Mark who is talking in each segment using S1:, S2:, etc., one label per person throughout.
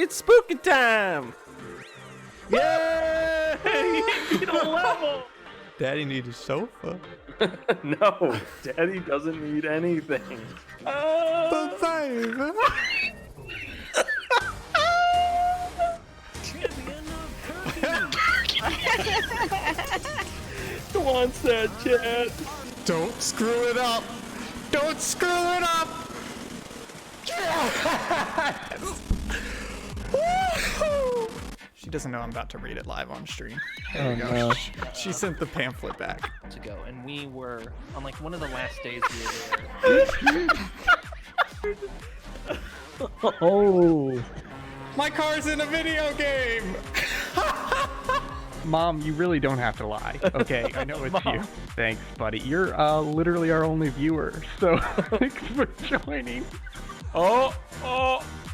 S1: It's spooky time! Yay! You beat a level!
S2: Daddy needs a sofa.
S1: No, Daddy doesn't need anything. Come on, sad chat.
S2: Don't screw it up. Don't screw it up. She doesn't know I'm about to read it live on stream. There you go.
S1: No.
S2: She sent the pamphlet back.
S3: To go, and we were on like one of the last days we were there.
S1: Oh.
S2: My car's in a video game.
S4: Mom, you really don't have to lie. Okay, I know it's
S1: Mom.
S4: you. Thanks, buddy. You're literally our only viewer, so thanks for joining.
S1: Oh,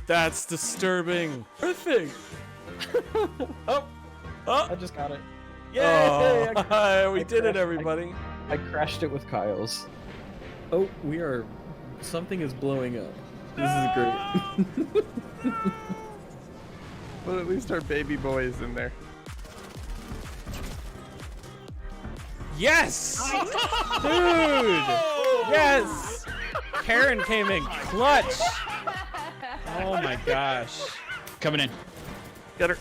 S1: that's disturbing. Earthing. Oh,
S5: I just got it.
S1: yay!
S5: Oh,
S1: We
S5: I
S1: did it,
S5: crashed-
S1: everybody.
S5: I crashed it with Kyle's. Oh, we are. Something is blowing up. This is great.
S4: Well, at least our baby boy is in there.
S1: Yes! Dude! Yes! Karen came in clutch. Oh my gosh.
S6: Coming in.
S1: Get her.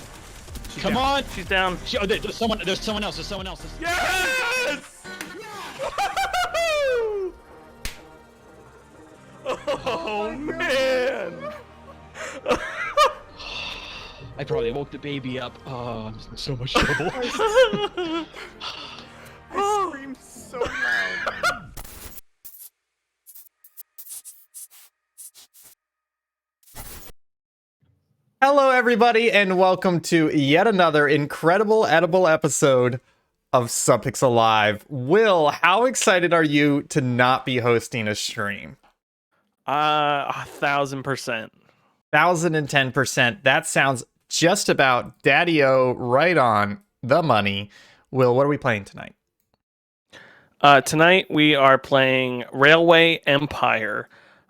S1: She's
S6: Come
S1: down.
S6: on.
S1: She's down.
S6: There's someone else.
S1: Yes! Oh man!
S6: I probably woke the baby up. Oh, I'm in so much trouble.
S2: I screamed so loud. Hello, everybody, and welcome to yet another incredible edible episode of Subpixel Live. Will, how excited are you to not be hosting a stream?
S1: 1,000%.
S2: 1,010%. That sounds just about Daddy-O right on the money. Will, what are we playing tonight?
S1: Tonight we are playing Railway Empire.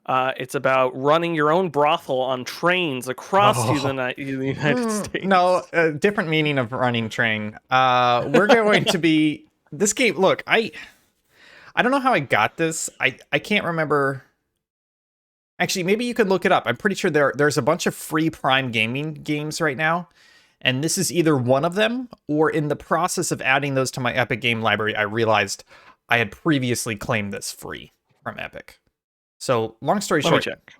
S1: It's about running your own brothel on trains across the United States.
S2: No, a different meaning of running train. We're going to be this game. Look, I don't know how I got this. I can't remember. Actually, maybe you could look it up. I'm pretty sure there's a bunch of free Prime Gaming games right now, and this is either one of them, or in the process of adding those to my Epic game library, I realized I had previously claimed this free from Epic. So, long story
S1: Let me
S2: short,
S1: check.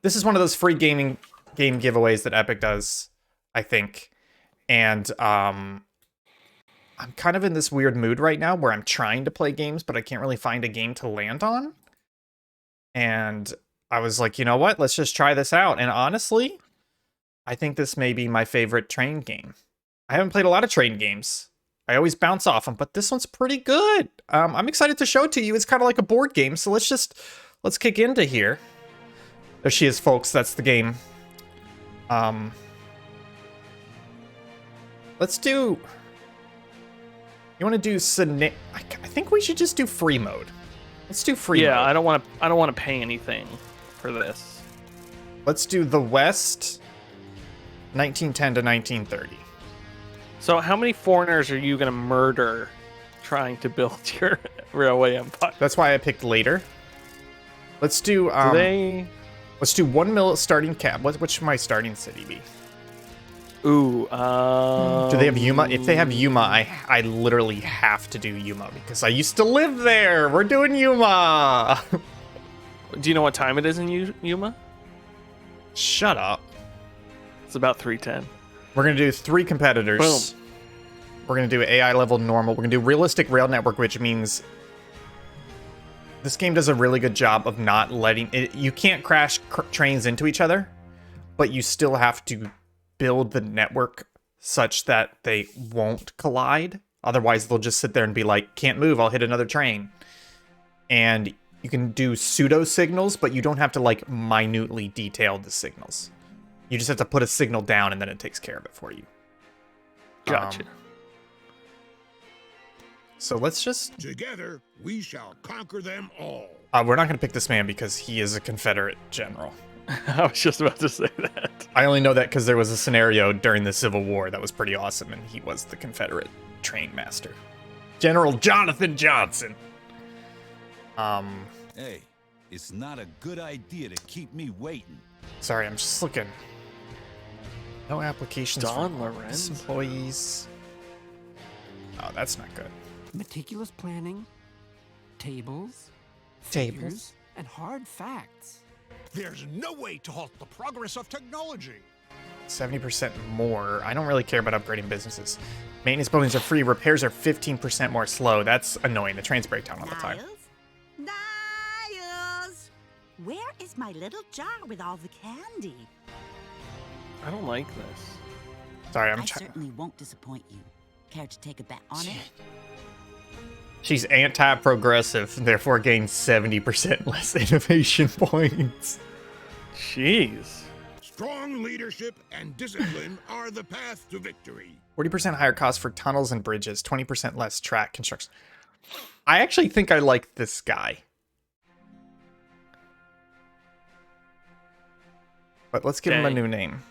S2: this is one of those free game giveaways that Epic does, I think. And I'm kind of in this weird mood right now where I'm trying to play games, but I can't really find a game to land on. And I was like, you know what? Let's just try this out. And honestly, I think this may be my favorite train game. I haven't played a lot of train games. I always bounce off them, but this one's pretty good. I'm excited to show it to you. It's kind of like a board game, so let's kick into here. There she is, folks. That's the game. Let's do... You want to do... I think we should just do free mode. Let's do free mode.
S1: Yeah, I don't want to pay anything for this.
S2: Let's do the West, 1910 to 1930.
S1: So, how many foreigners are you gonna murder trying to build your railway empire?
S2: That's why I picked later. Let's do... Let's do 1 mil starting cap. What should my starting city be?
S1: Ooh,
S2: Do they have Yuma? If they have Yuma, I literally have to do Yuma because I used to live there. We're doing Yuma.
S1: Do you know what time it is in Yuma?
S2: Shut up.
S1: It's about 3:10.
S2: We're going to do 3 competitors.
S1: Boom.
S2: We're going to do AI level normal. We're going to do realistic rail network, which means this game does a really good job of not letting it. You can't crash trains into each other, but you still have to build the network such that they won't collide. Otherwise, they'll just sit there and be like, can't move, I'll hit another train. And you can do pseudo signals, but you don't have to like minutely detail the signals. You just have to put a signal down and then it takes care of it for you.
S1: Gotcha.
S2: So let's just...
S7: Together, we shall conquer them all.
S2: We're not going to pick this man because he is a Confederate general.
S1: I was just about to say that.
S2: I only know that because there was a scenario during the Civil War that was pretty awesome, and he was the Confederate train master. General Jonathan Johnson.
S7: Hey, it's not a good idea to keep me waiting.
S2: Sorry, I'm just looking. No applications
S1: Don
S2: for
S1: Lorenz?
S2: employees. Oh, that's not good.
S8: Meticulous planning, tables,
S2: Tables.
S8: figures, and hard facts.
S9: There's no way to halt the progress of technology.
S2: 70% more. I don't really care about upgrading businesses. Maintenance buildings are free. Repairs are 15% more slow. That's annoying. The trains break down all the time.
S10: Niles! Where is my little jar with all the candy?
S1: I don't like this.
S2: Sorry,
S10: I certainly won't disappoint you. Care to take a bet on it?
S2: She's anti-progressive, therefore gains 70% less innovation points.
S1: Jeez.
S9: Strong leadership and discipline are the path to victory.
S2: 40% higher cost for tunnels and bridges, 20% less track construction. I actually think I like this guy. But let's give him a
S1: Okay.
S2: new name.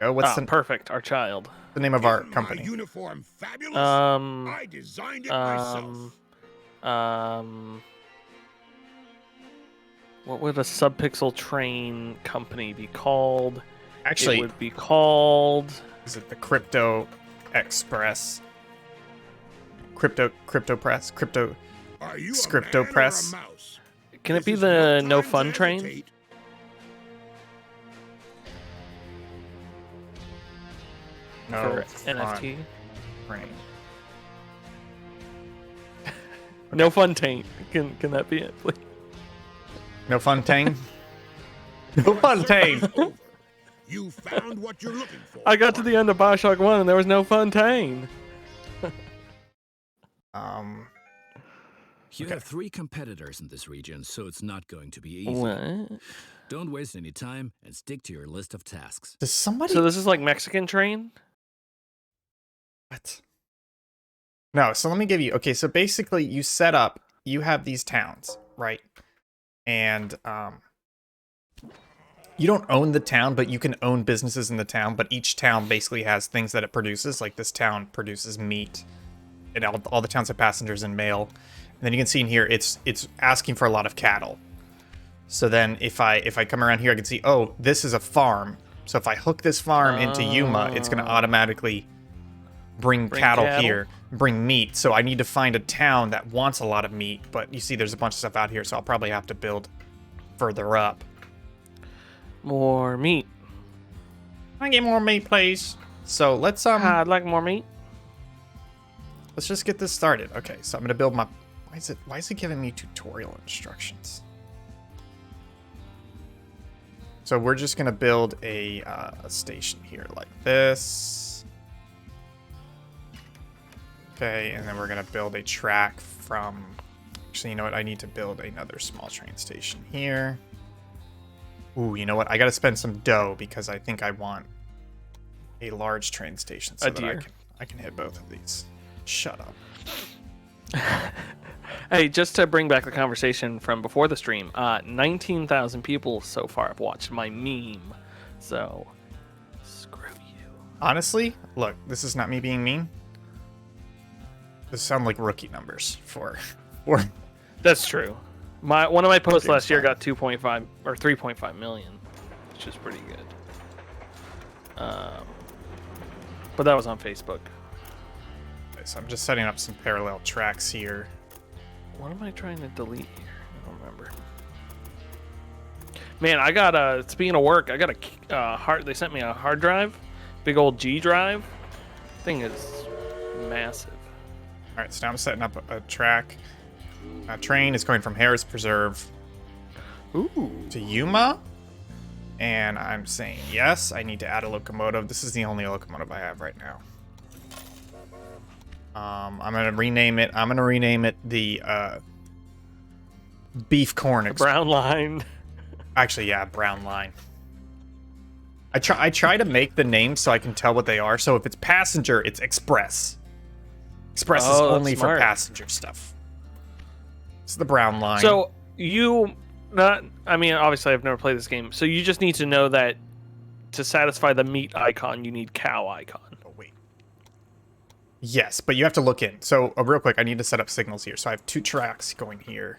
S2: Oh, what's
S1: perfect? Our child.
S2: the name of our
S9: My
S2: company?
S9: uniform fabulous.
S1: Um.
S9: I designed it myself.
S1: What would a Subpixel train company be called?
S2: Actually,
S1: it would be called.
S2: is it the Crypto Express? Crypto Press? Crypto
S9: Are you
S2: Scripto
S9: a man
S2: Press?
S9: or a mouse?
S1: Can it
S9: This
S1: be
S9: is
S1: the
S9: no
S1: No
S9: time
S1: Fun
S9: to
S1: train?
S9: hesitate.
S2: No
S1: For NFT?
S2: Train.
S1: No Fun Taint. Can that be it, please?
S2: No Fontaine? No Fontaine!
S9: Search is over. You found what you're looking for.
S1: I got to the end of Bioshock 1 and there was no Fontaine.
S11: You have 3 competitors in this region, so it's not going to be easy.
S1: What?
S11: Don't waste any time and stick to your list of tasks.
S2: Does somebody...
S1: So this is like Mexican train?
S2: What? No, so let me give you... Okay, so basically you set up... You have these towns, right? And, you don't own the town, but you can own businesses in the town, but each town basically has things that it produces. Like this town produces meat, and all the towns have passengers and mail. And then you can see in here, it's asking for a lot of cattle. So then if I come around here, I can see, oh, this is a farm. So if I hook this farm into Yuma, it's going to automatically bring cattle here, bring meat. So I need to find a town that wants a lot of meat, but you see there's a bunch of stuff out here, so I'll probably have to build further up.
S1: More meat.
S2: Can I get more meat, please? So let's
S1: I'd like more meat.
S2: let's just get this started. Okay, so I'm gonna build my... Why is it giving me tutorial instructions? So we're just gonna build a station here like this. Okay, and then we're gonna build a track from... Actually, you know what? I need to build another small train station here. Ooh, you know what? I gotta spend some dough because I think I want a large train station so that I can hit both of these. Shut up.
S1: Hey, just to bring back the conversation from before the stream, 19,000 people so far have watched my meme. So, screw you.
S2: Honestly, look, this is not me being mean. This sound like rookie numbers for
S1: That's true. One of my posts last year got 2.5 or 3.5 million, which is pretty good. But that was on Facebook.
S2: Okay, so I'm just setting up some parallel tracks here.
S1: What am I trying to delete here? I don't remember. Man, I got speaking of work, I got a hard. They sent me a hard drive, big old G drive. Thing is massive.
S2: All right, so now I'm setting up a track. A train is going from Harris Preserve to Yuma. And I'm saying yes, I need to add a locomotive. This is the only locomotive I have right now. I'm gonna rename it. I'm gonna rename it the Beef Corn Express.
S1: Brown line.
S2: Actually, yeah, Brown Line. I try to make the names so I can tell what they are. So if it's passenger, it's Express. Express is
S1: Oh, that's
S2: only for
S1: smart.
S2: passenger stuff. It's the Brown Line.
S1: So you Not. I mean, obviously, I've never played this game, so you just need to know that to satisfy the meat icon, you need cow icon.
S2: Oh wait. Yes, but you have to look in. So real quick, I need to set up signals here. So I have 2 tracks going here.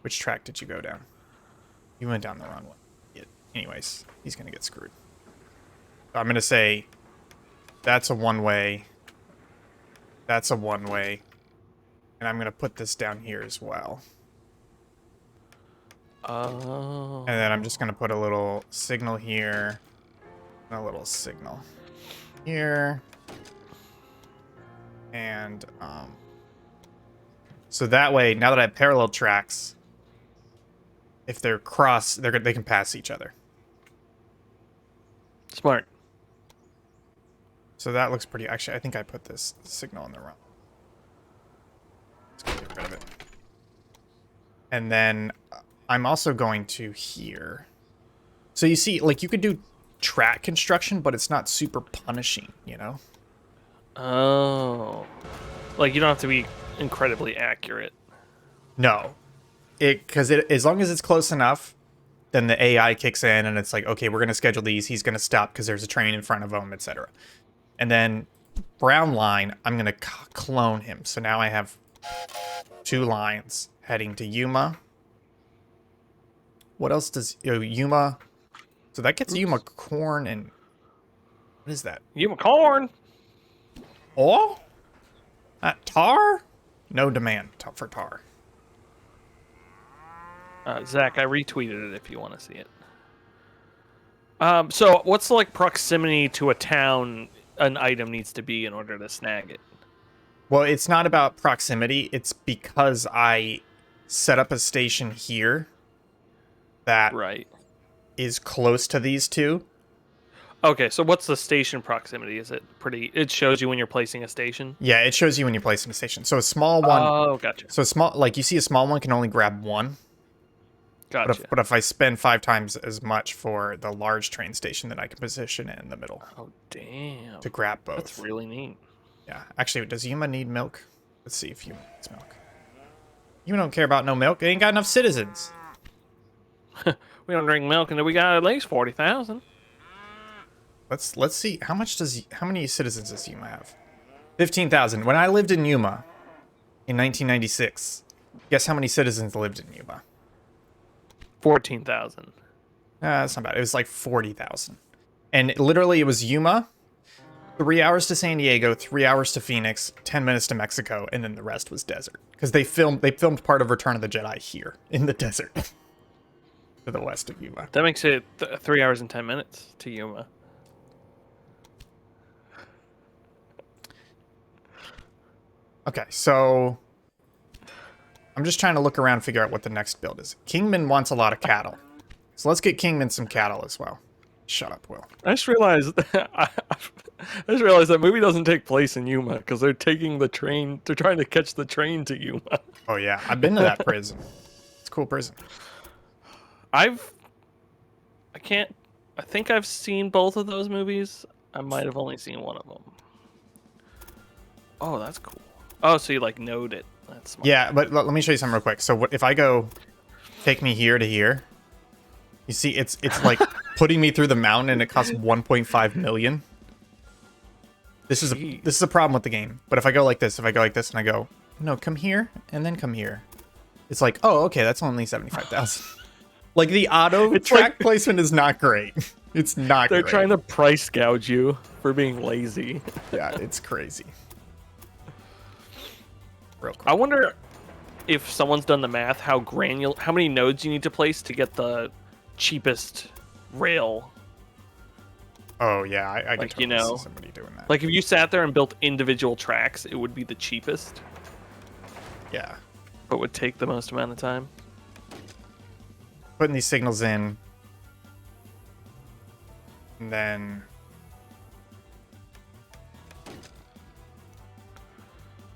S2: Which track did you go down? You went down the wrong one. Yeah. Anyways, he's gonna get screwed. So I'm gonna say that's a one-way. That's a one-way. And I'm gonna put this down here as well.
S1: Oh.
S2: And then I'm just gonna put a little signal here. And a little signal here. And so that way, now that I have parallel tracks, if they're cross, they can pass each other.
S1: Smart.
S2: So that looks pretty. Actually, I think I put this signal in the wrong. Let's get rid of it. And then I'm also going to here. So you see, like, you could do track construction, but it's not super punishing, you know?
S1: Oh. Like, you don't have to be incredibly accurate.
S2: No. Because as long as it's close enough, then the AI kicks in and it's like, okay, we're going to schedule these. He's going to stop because there's a train in front of him, etc. And then brown line, I'm going to clone him. So now I have 2 lines heading to Yuma. What else does Yuma? So that gets Yuma corn and what is that?
S1: Yuma corn.
S2: Oh, tar? No demand for tar.
S1: Zach, I retweeted it if you want to see it. So what's the like proximity to a town an item needs to be in order to snag it?
S2: Well, it's not about proximity. It's because I set up a station here that is close to these 2.
S1: Okay, so what's the station proximity? Is it pretty... It shows you when you're placing a station?
S2: Yeah, it shows you when you're placing a station. So a small one...
S1: Oh, gotcha.
S2: So small, like you see a small one can only grab 1.
S1: Gotcha.
S2: But if I spend 5 times as much for the large train station, then I can position it in the middle.
S1: Oh, damn.
S2: To grab both.
S1: That's really neat.
S2: Yeah. Actually, does Yuma need milk? Let's see if Yuma needs milk. You don't care about no milk. They ain't got enough citizens.
S1: We don't drink milk, and we got at least 40,000.
S2: Let's see. How many citizens does Yuma have? 15,000. When I lived in Yuma in 1996, guess how many citizens lived in Yuma?
S1: 14,000.
S2: That's not bad. It was like 40,000. And literally it was Yuma, 3 hours to San Diego, 3 hours to Phoenix, 10 minutes to Mexico, and then the rest was desert. Because they filmed part of Return of the Jedi here in the desert. To the west of Yuma.
S1: That makes it 3 hours and 10 minutes to Yuma.
S2: Okay, so I'm just trying to look around and figure out what the next build is. Kingman wants a lot of cattle. So let's get Kingman some cattle as well. Shut up, Will.
S1: I just realized that movie doesn't take place in Yuma because they're taking the train. They're trying to catch the train to Yuma.
S2: Oh yeah, I've been to that prison. It's a cool prison.
S1: I think I've seen both of those movies. I might have only seen one of them. Oh, that's cool. Oh, so you like knowed it. That's smart.
S2: Yeah, but let me show you something real quick. So what if I go take me here to here? You see, it's like putting me through the mountain, and it costs 1.5 million. This is a problem with the game. But if I go like this, and I go, no, come here and then come here, it's like, oh, okay, that's only 75,000. Like the auto track placement is not great. It's not.
S1: They're
S2: great.
S1: trying to price gouge you for being lazy.
S2: Yeah, it's crazy. Real quick.
S1: I wonder if someone's done the math, how many nodes you need to place to get the cheapest rail.
S2: Oh yeah, I
S1: like,
S2: can totally see somebody doing that.
S1: Like if you sat there and built individual tracks, it would be the cheapest.
S2: Yeah.
S1: But would take the most amount of time.
S2: Putting these signals in. And then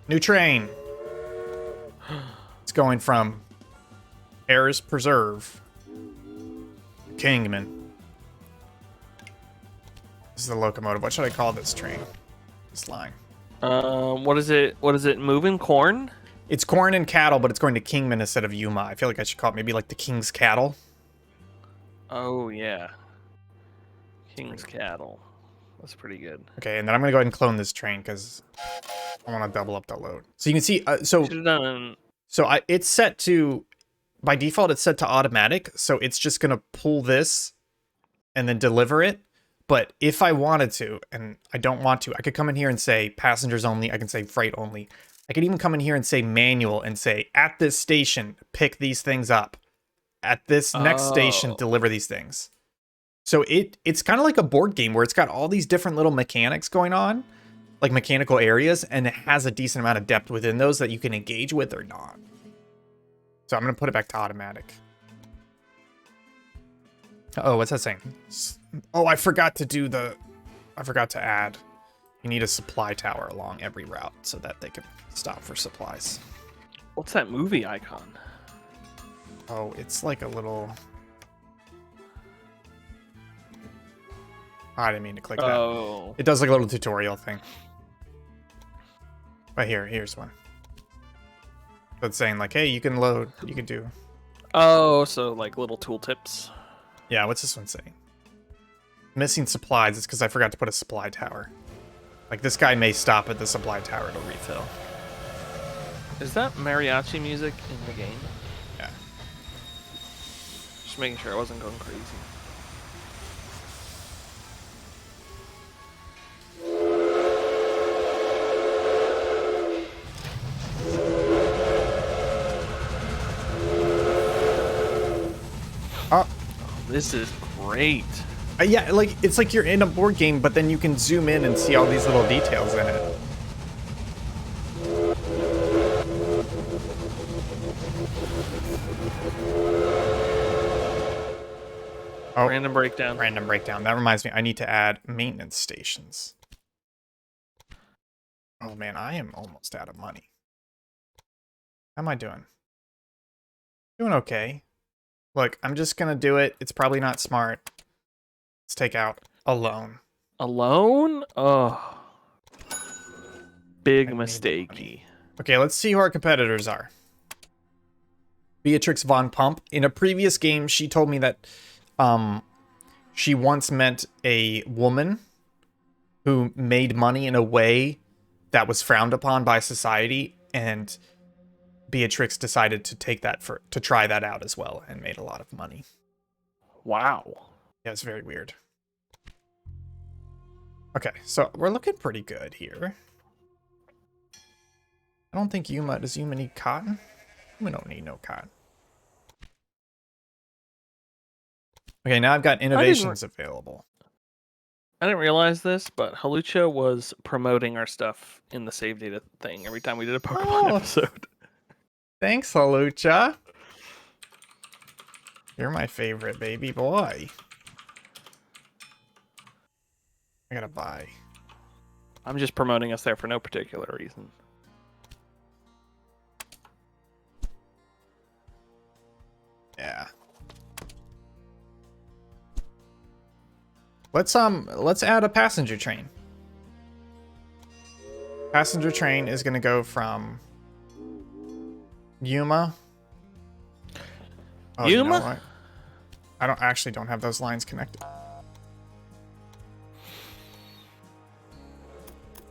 S2: new train. It's going from Errors Preserve to Kingman. This is the locomotive. What should I call this train? This line.
S1: What is it? What is it? Moving corn?
S2: It's corn and cattle, but it's going to Kingman instead of Yuma. I feel like I should call it maybe like the King's Cattle.
S1: Oh yeah. King's Cattle. That's pretty good.
S2: Okay, and then I'm gonna go ahead and clone this train because I want to double up the load. So you can see,
S1: Should've done.
S2: it's set to, by default, it's set to automatic. So it's just gonna pull this and then deliver it. But if I wanted to, and I don't want to, I could come in here and say passengers only. I can say freight only. I could even come in here and say manual and say at this station, pick these things up. At this next station, deliver these things. So it's kind of like a board game where it's got all these different little mechanics going on, like mechanical areas, and it has a decent amount of depth within those that you can engage with or not. So I'm going to put it back to automatic. Oh, what's that saying? Oh, I forgot to add. You need a supply tower along every route so that they can stop for supplies.
S1: What's that movie icon?
S2: Oh, it's like a little... I didn't mean to click that.
S1: Oh.
S2: It does like a little tutorial thing. But here's one. So it's saying like, hey, you can load, you can do.
S1: Oh, so like little tooltips.
S2: Yeah, what's this one saying? Missing supplies. It's because I forgot to put a supply tower. Like this guy may stop at the supply tower to refill.
S1: Is that mariachi music in the game?
S2: Yeah.
S1: Just making sure I wasn't going crazy. This is great.
S2: Yeah, like it's like you're in a board game, but then you can zoom in and see all these little details in it. Oh,
S1: Random breakdown.
S2: Random breakdown. That reminds me, I need to add maintenance stations. Oh man, I am almost out of money. How am I doing? Doing okay. Look, I'm just gonna do it. It's probably not smart. Let's take out a loan.
S1: A loan? Oh. Big mistakey.
S2: Okay, let's see who our competitors are. Beatrix Von Pump. In a previous game, she told me that she once met a woman who made money in a way that was frowned upon by society, and Beatrix decided to take that to try that out as well and made a lot of money.
S1: Wow.
S2: Yeah, it's very weird. Okay, so we're looking pretty good here. I don't think does Yuma need cotton? We don't need no cotton. Okay, now I've got innovations available.
S1: I didn't realize this, but Halucha was promoting our stuff in the save data thing every time we did a Pokemon episode.
S2: Thanks, Halucha. You're my favorite baby boy. I gotta buy.
S1: I'm just promoting us there for no particular reason.
S2: Yeah. Let's add a passenger train. Passenger train is gonna go from Yuma. Oh,
S1: Yuma?
S2: You know what? I don't have those lines connected.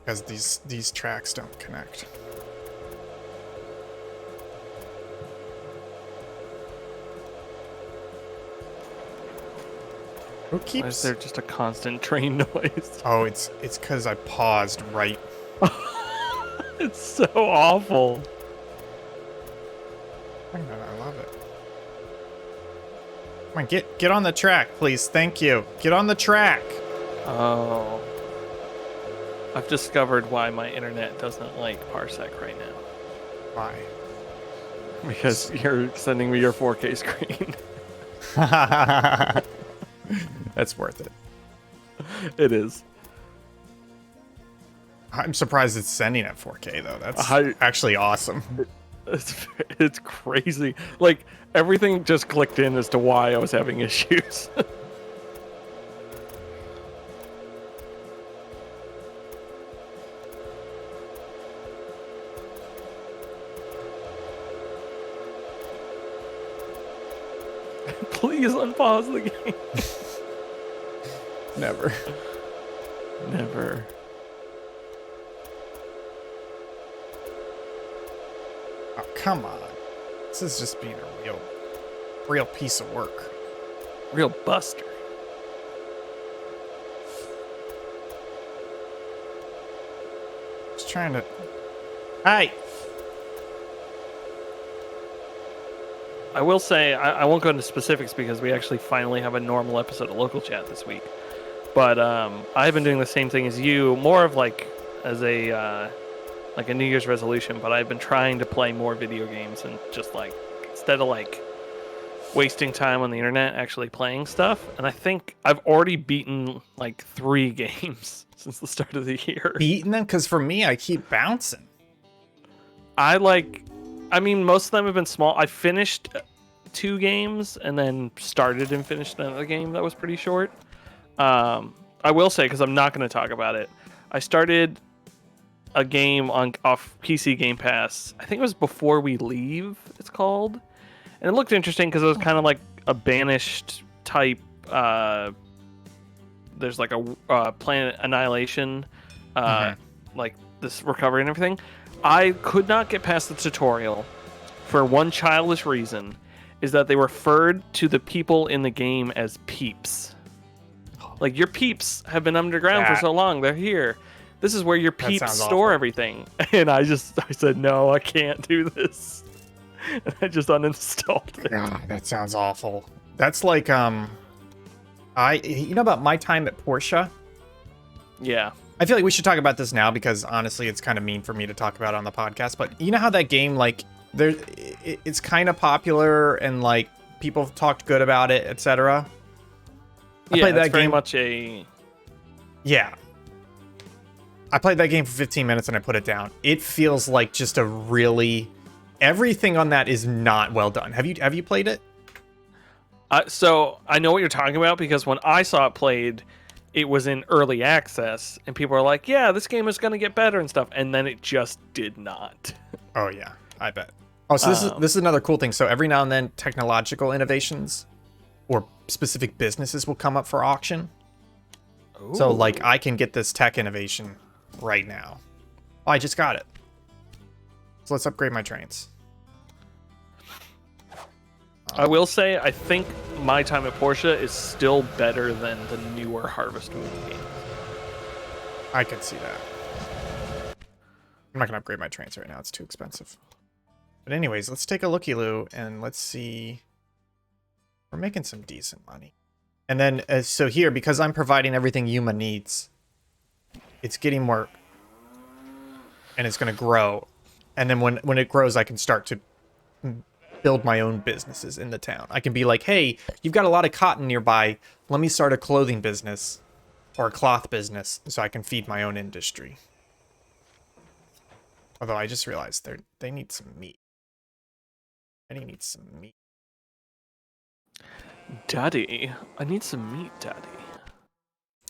S2: Because these tracks don't connect. Who keeps...
S1: Why is there just a constant train noise?
S2: Oh, it's because I paused right.
S1: It's so awful.
S2: I love it. Come on, get on the track, please. Thank you. Get on the track.
S1: Oh. I've discovered why my internet doesn't like Parsec right now.
S2: Why?
S1: Because you're sending me your 4K screen.
S2: That's worth it.
S1: It is.
S2: I'm surprised it's sending at 4K though. That's actually awesome.
S1: It's crazy. Like everything just clicked in as to why I was having issues. Please unpause the game.
S2: Never.
S1: Never.
S2: Oh, come on. This is just being a real piece of work.
S1: Real buster.
S2: Just trying to... Hey!
S1: I will say, I won't go into specifics because we actually finally have a normal episode of Local Chat this week. But I've been doing the same thing as you, more of like as a New Year's resolution, but I've been trying to play more video games and just like, instead of like wasting time on the internet, actually playing stuff. And I think I've already beaten like 3 games since the start of the year.
S2: Beating them? Because for me, I keep bouncing.
S1: I mean, most of them have been small. I finished 2 games and then started and finished another game that was pretty short. I will say, because I'm not going to talk about it, I started a game off PC Game Pass. I think it was Before We Leave, it's called. And it looked interesting because it was kind of like a Banished type. There's like a Planet Annihilation, like this recovery and everything. I could not get past the tutorial for one childish reason, is that they referred to the people in the game as peeps. Like, your peeps have been underground for so long, they're here. This is where your peeps store everything. And I said, no, I can't do this. And I just uninstalled it.
S2: God, that sounds awful. That's like, you know about my time at Porsche?
S1: Yeah.
S2: I feel like we should talk about this now because honestly, it's kind of mean for me to talk about on the podcast. But you know how that game, like, it's kind of popular and like people have talked good about it, etc.
S1: I played that game. Yeah.
S2: I played that game for 15 minutes and I put it down. It feels like just a really... Everything on that is not well done. Have you played it?
S1: So I know what you're talking about because when I saw it played, it was in early access and people were like, yeah, this game is going to get better and stuff. And then it just did not.
S2: Oh, yeah. I bet. Oh, so this is another cool thing. So every now and then, technological innovations or specific businesses will come up for auction. Ooh. So, like, I can get this tech innovation right now. Oh, I just got it. So let's upgrade my trains.
S1: I will say, I think my time at Porsche is still better than the newer Harvest Moon games.
S2: I could see that. I'm not going to upgrade my trains right now. It's too expensive. But anyways, let's take a looky-loo and let's see. We're making some decent money. And then, so here, because I'm providing everything Yuma needs, it's getting more... And it's going to grow. And then when it grows, I can start to build my own businesses in the town. I can be like, hey, you've got a lot of cotton nearby. Let me start a clothing business or a cloth business so I can feed my own industry. Although I just realized they need some meat. Eddie needs some meat.
S1: Daddy, I need some meat, Daddy.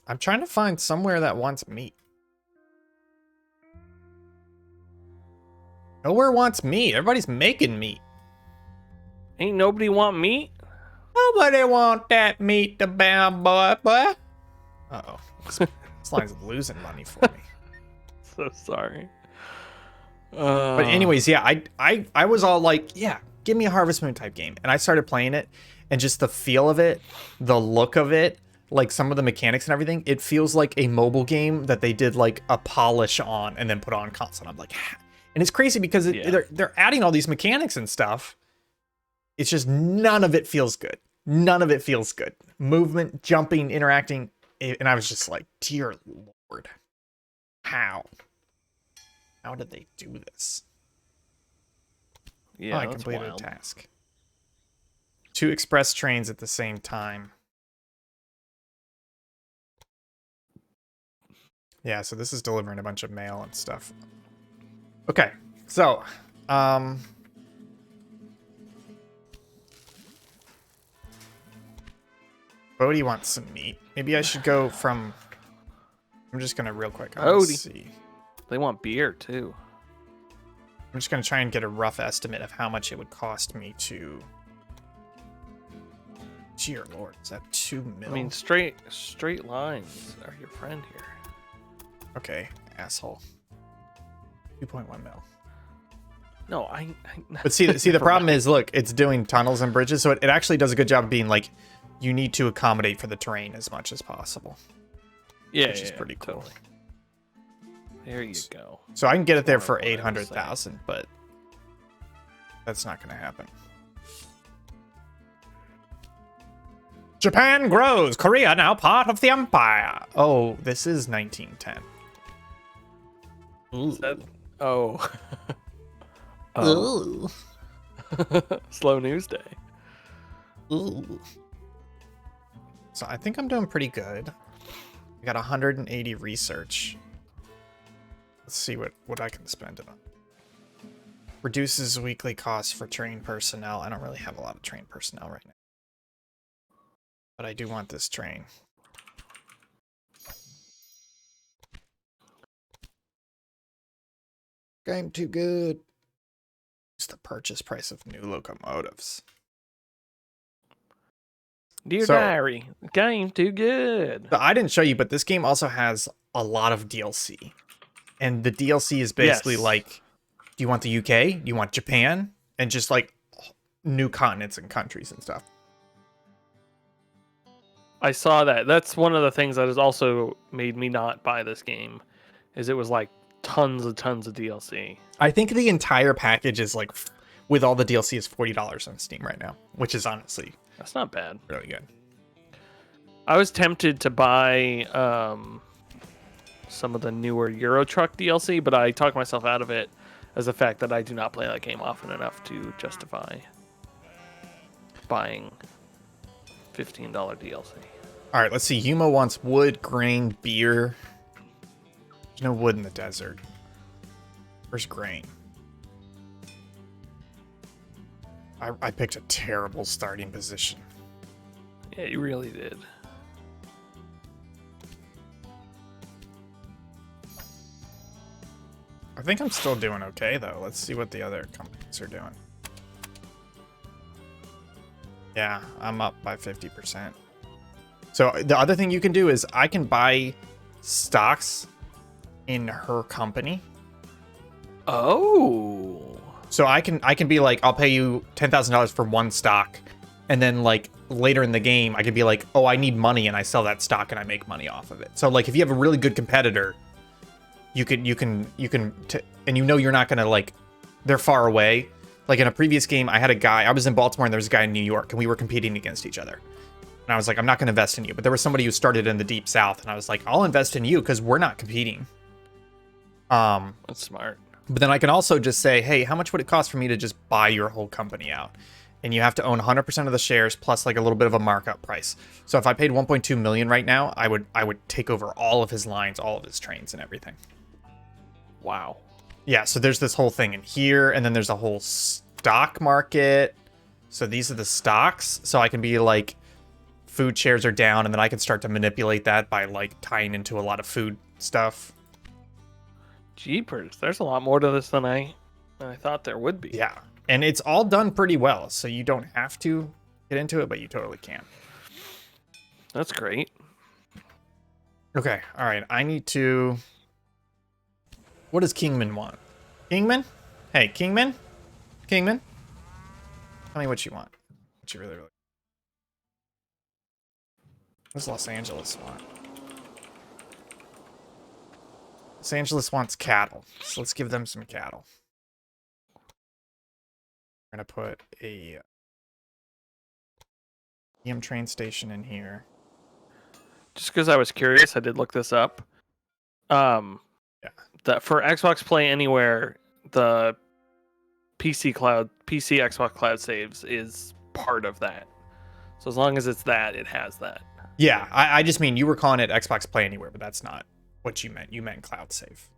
S2: I'm trying to find somewhere that wants meat. Nowhere wants meat. Everybody's making meat.
S1: Ain't nobody want meat?
S2: Nobody want that meat, the bad boy. Uh-oh. This line's losing money for me.
S1: So sorry.
S2: But anyways, yeah, I was all like, yeah, give me a Harvest Moon type game. And I started playing it, and just the feel of it, the look of it, like some of the mechanics and everything, it feels like a mobile game that they did like a polish on and then put on console. I'm like, and it's crazy because they're adding all these mechanics and stuff. It's just none of it feels good. None of it feels good. Movement, jumping, interacting. And I was just like, dear Lord, how? How did they do this?
S1: Yeah,
S2: I completed a task. 2 express trains at the same time. Yeah, so this is delivering a bunch of mail and stuff. Okay, so, Bodhi wants some meat. Maybe I should go from... I'm just gonna real quick. Let's see.
S1: They want beer, too.
S2: I'm just gonna try and get a rough estimate of how much it would cost me to Dear Lord, is that 2 mil?
S1: I mean, straight lines are your friend here.
S2: Okay, asshole. 2.1 mil.
S1: No,
S2: But see, the problem is, look, it's doing tunnels and bridges, so it actually does a good job of being like, you need to accommodate for the terrain as much as possible.
S1: Yeah,
S2: which is pretty cool.
S1: Totally. There you go.
S2: So I can get it there for 800,000, but that's not going to happen. Japan grows. Korea now part of the empire. Oh, this is 1910.
S1: Is that, oh.
S2: Ooh.
S1: Slow news day.
S2: Ooh. So I think I'm doing pretty good. I got 180 research. Let's see what I can spend it on. Reduces weekly costs for trained personnel. I don't really have a lot of trained personnel right now. But I do want this train. Game too good. It's the purchase price of new locomotives.
S1: Dear diary, game too good.
S2: So I didn't show you, but this game also has a lot of DLC. And the DLC is basically like, do you want the UK? Do you want Japan? And just like new continents and countries and stuff.
S1: I saw that. That's one of the things that has also made me not buy this game, is it was like tons of DLC.
S2: I think the entire package is like, with all the DLC, is $40 on Steam right now, which is honestly,
S1: that's not bad.
S2: Really good.
S1: I was tempted to buy some of the newer Euro Truck DLC, but I talked myself out of it as the fact that I do not play that game often enough to justify buying $15 DLC.
S2: All right, let's see. Yuma wants wood, grain, beer. There's no wood in the desert. Where's grain? I picked a terrible starting position.
S1: Yeah, you really did.
S2: I think I'm still doing okay, though. Let's see what the other companies are doing. Yeah, I'm up by 50%. So the other thing you can do is I can buy stocks in her company.
S1: Oh.
S2: So I can be like, I'll pay you $10,000 for one stock, and then like later in the game, I can be like, oh, I need money, and I sell that stock and I make money off of it. So like, if you have a really good competitor, you can, and you know you're not gonna like, they're far away. Like in a previous game, I had a guy. I was in Baltimore, and there was a guy in New York, and we were competing against each other. And I was like, I'm not gonna invest in you. But there was somebody who started in the Deep South, and I was like, I'll invest in you because we're not competing.
S1: That's smart.
S2: But then I can also just say, hey, how much would it cost for me to just buy your whole company out? And you have to own 100% of the shares plus like a little bit of a markup price. So if I paid 1.2 million right now, I would take over all of his lines, all of his trains and everything.
S1: Wow.
S2: Yeah, so there's this whole thing in here, and then there's a whole stock market. So these are the stocks. So I can be like, food shares are down, and then I can start to manipulate that by like tying into a lot of food stuff.
S1: Jeepers, there's a lot more to this than I thought there would be.
S2: Yeah, and it's all done pretty well, so you don't have to get into it, but you totally can.
S1: That's great.
S2: Okay, all right, I need to... What does Kingman want? Kingman? Hey, Kingman? Kingman? Tell me what you want. What you really... What does Los Angeles want? Los Angeles wants cattle, so let's give them some cattle. We're gonna put a EM train station in here.
S1: Just because I was curious, I did look this up. Yeah. That for Xbox Play Anywhere, the PC Xbox Cloud saves is part of that. So as long as it's that, it has that.
S2: Yeah, I just mean you were calling it Xbox Play Anywhere, but that's not what you meant. You meant Cloud Save.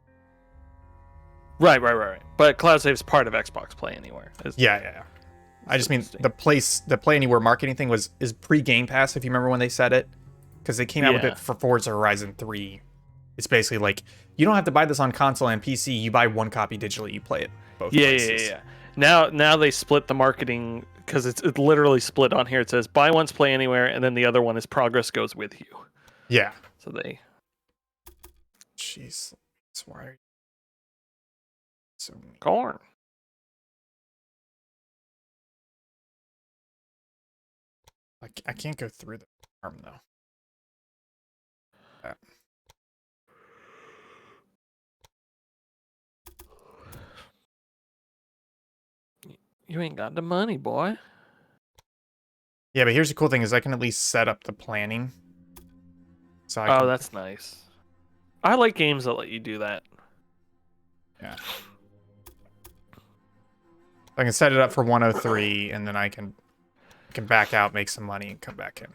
S1: Right. But Cloud Save is part of Xbox Play Anywhere.
S2: Yeah. I just mean the Play Anywhere marketing thing is pre-Game Pass, if you remember when they said it. Because they came out with it for Forza Horizon 3. It's basically like, you don't have to buy this on console and PC. You buy one copy digitally, you play it both places.
S1: Yeah. Now they split the marketing because it's literally split on here. It says buy once, play anywhere, and then the other one is progress goes with you.
S2: Yeah.
S1: So they.
S2: Jeez. That's why. So
S1: Corn.
S2: I can't go through the farm though.
S1: You ain't got the money, boy.
S2: Yeah, but here's the cool thing is I can at least set up the planning. So I can,
S1: That's nice. I like games that let you do that.
S2: yeah. I can set it up for 103 and then I can back out, make some money, and come back in.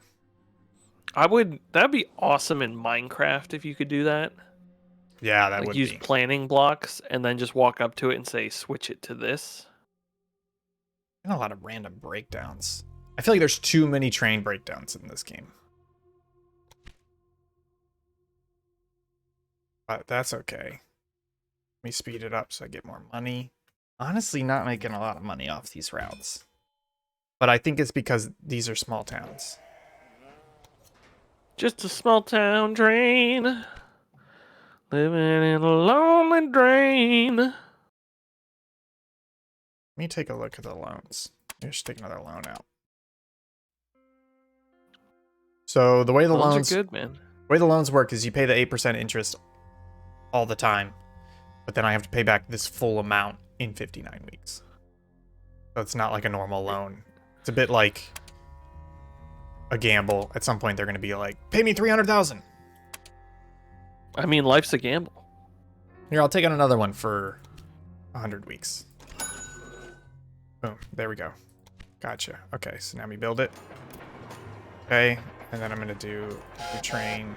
S1: That'd be awesome in Minecraft if you could do that.
S2: Yeah, that
S1: like
S2: would
S1: use
S2: be.
S1: planning blocks and then just walk up to it and say switch it to this.
S2: And a lot of random breakdowns. I feel like there's too many train breakdowns in this game. But that's okay. Let me speed it up so I get more money. Honestly, not making a lot of money off these routes. But I think it's because these are small towns.
S1: Just a small town train. Living in a lonely drain.
S2: Let me take a look at the loans. Just take another loan out. So the way the loans
S1: are good, man.
S2: The way the loans work is you pay the 8% interest all the time, but then I have to pay back this full amount in 59 weeks. So it's not like a normal loan. It's a bit like a gamble. At some point they're going to be like, "Pay me 300,000."
S1: I mean, life's a gamble.
S2: Here, I'll take out another one for 100 weeks. Boom, there we go. Gotcha. Okay, so now we build it. Okay, and then I'm going to do the train.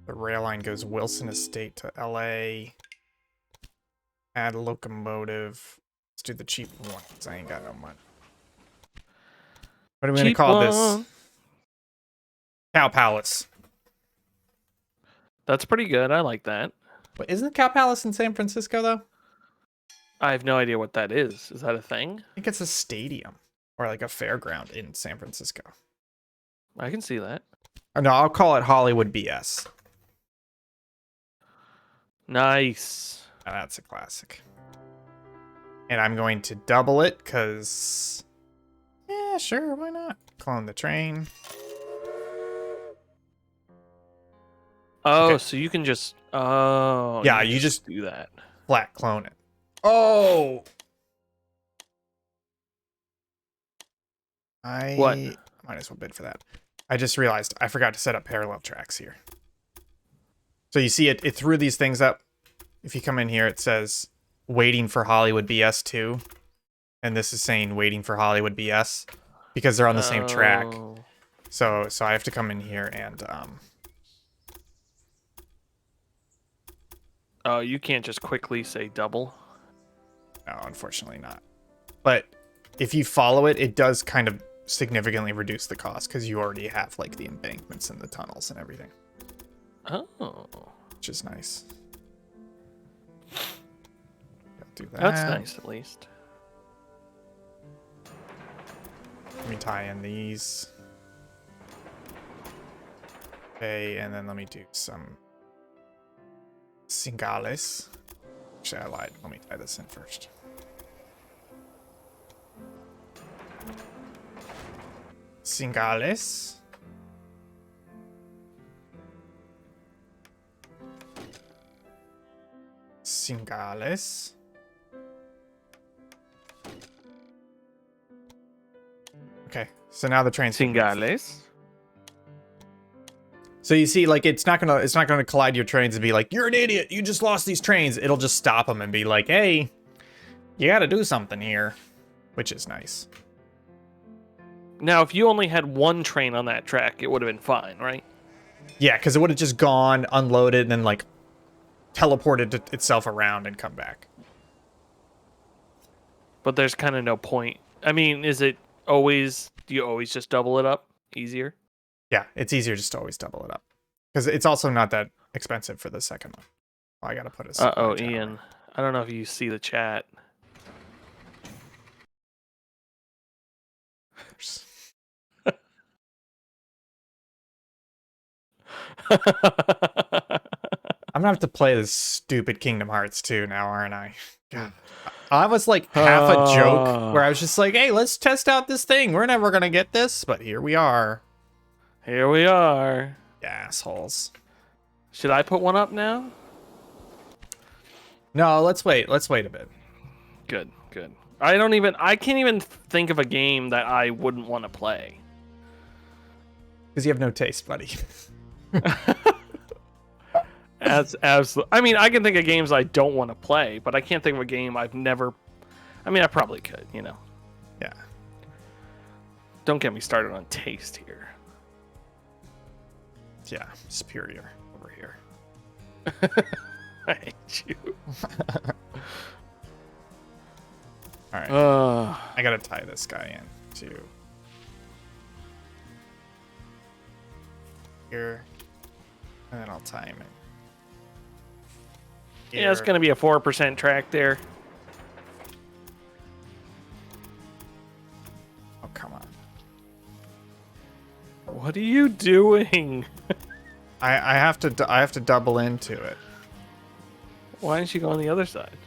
S2: The rail line goes Wilson Estate to LA. Add locomotive. Let's do the cheap one because I ain't got no money. What are we going to call this? Cow Palace.
S1: That's pretty good. I like that.
S2: But isn't the Cow Palace in San Francisco, though?
S1: I have no idea what that is. Is that a thing?
S2: I think it's a stadium or like a fairground in San Francisco.
S1: I can see that.
S2: Oh, no, I'll call it Hollywood BS.
S1: Nice.
S2: Now that's a classic. And I'm going to double it because... yeah, sure, why not? Clone the train.
S1: Oh,
S2: Okay.
S1: so you can just... oh,
S2: Yeah, you just
S1: do that.
S2: Flat clone it. Oh!
S1: What?
S2: Might as well bid for that. I just realized I forgot to set up parallel tracks here. So you see it threw these things up. If you come in here, it says waiting for Hollywood BS 2. And this is saying waiting for Hollywood BS because they're on the same track. So I have to come in here and
S1: Oh, you can't just quickly say double.
S2: no, unfortunately not. But if you follow it, it does kind of significantly reduce the cost because you already have like the embankments and the tunnels and everything.
S1: Oh.
S2: Which is nice. Do that.
S1: That's nice, at least.
S2: Let me tie in these. Okay, and then let me do some Singales. Actually, I lied. Let me tie this in first. Singales. Singales. Okay, so now the train's
S1: Singales.
S2: So you see, like it's not gonna collide your trains and be like, "You're an idiot. You just lost these trains." It'll just stop them and be like, "Hey, you got to do something here," which is nice.
S1: Now, if you only had one train on that track, it would have been fine, right?
S2: Yeah, because it would have just gone, unloaded, and then like teleported itself around and come back.
S1: But there's kind of no point. I mean, do you always just double it up? Easier?
S2: Yeah, it's easier just to always double it up. Because it's also not that expensive for the second one. Oh, I gotta put a
S1: Uh-oh, Ian. I don't know if you see the chat.
S2: I'm gonna have to play this stupid Kingdom Hearts 2 now, aren't I? God. I was like half a joke where I was just like, hey, let's test out this thing. We're never gonna get this, but here we are.
S1: Here we are.
S2: Assholes.
S1: Should I put one up now?
S2: No, let's wait. Let's wait a bit.
S1: Good, good. I can't even think of a game that I wouldn't want to play.
S2: Because you have no taste, buddy.
S1: I mean, I can think of games I don't want to play, but I can't think of a game I've never. I mean, I probably could, you know.
S2: Yeah.
S1: Don't get me started on taste here.
S2: Yeah, superior over here.
S1: I hate you.
S2: All right. I gotta tie this guy in too. Here, and then I'll tie him in. Here.
S1: Yeah, it's gonna be a 4% track there.
S2: Oh, come on.
S1: What are you doing?
S2: I have to double into it.
S1: Why didn't you go on the other side?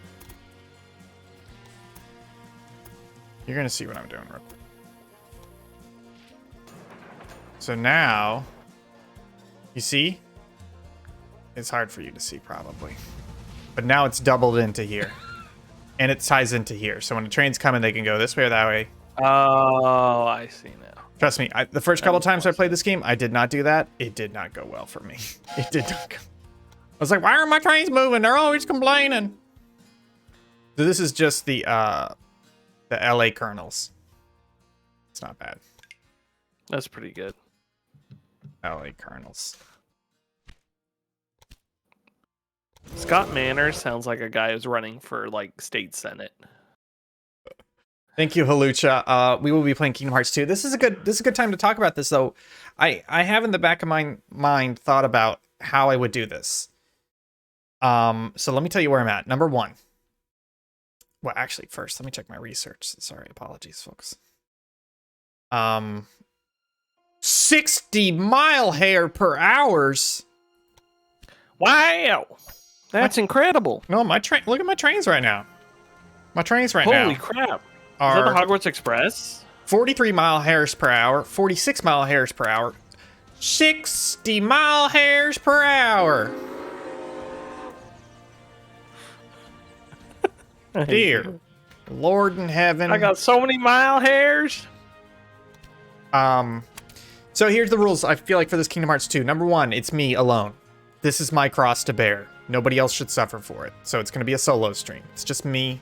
S2: You're gonna see what I'm doing real quick. So now, you see? It's hard for you to see probably. But now it's doubled into here. And it ties into here. So when the train's coming, they can go this way or that way.
S1: Oh, I see now.
S2: Trust me, the first couple times I played this game, I did not do that. It did not go well for me. It did not go. I was like, why are my trains moving? They're always complaining. So this is just the LA kernels. It's not bad.
S1: That's pretty good.
S2: LA kernels.
S1: Scott Manners sounds like a guy who's running for like state senate.
S2: Thank you, Halucha. We will be playing Kingdom Hearts 2. This is a good time to talk about this though. I have in the back of my mind thought about how I would do this. So let me tell you where I'm at. Number 1. Well, actually, first let me check my research. Sorry, apologies, folks. 60 mile hair per hours.
S1: Wow, that's incredible.
S2: No, my train. Look at my trains right now. My trains right now.
S1: Holy crap! Is that the Hogwarts Express?
S2: 43 mile hairs per hour, 46 mile hairs per hour, 60 mile hairs per hour. Dear Lord in heaven.
S1: I got so many mile hairs.
S2: So here's the rules I feel like for this Kingdom Hearts 2. Number 1, it's me alone. This is my cross to bear. Nobody else should suffer for it. So it's going to be a solo stream. It's just me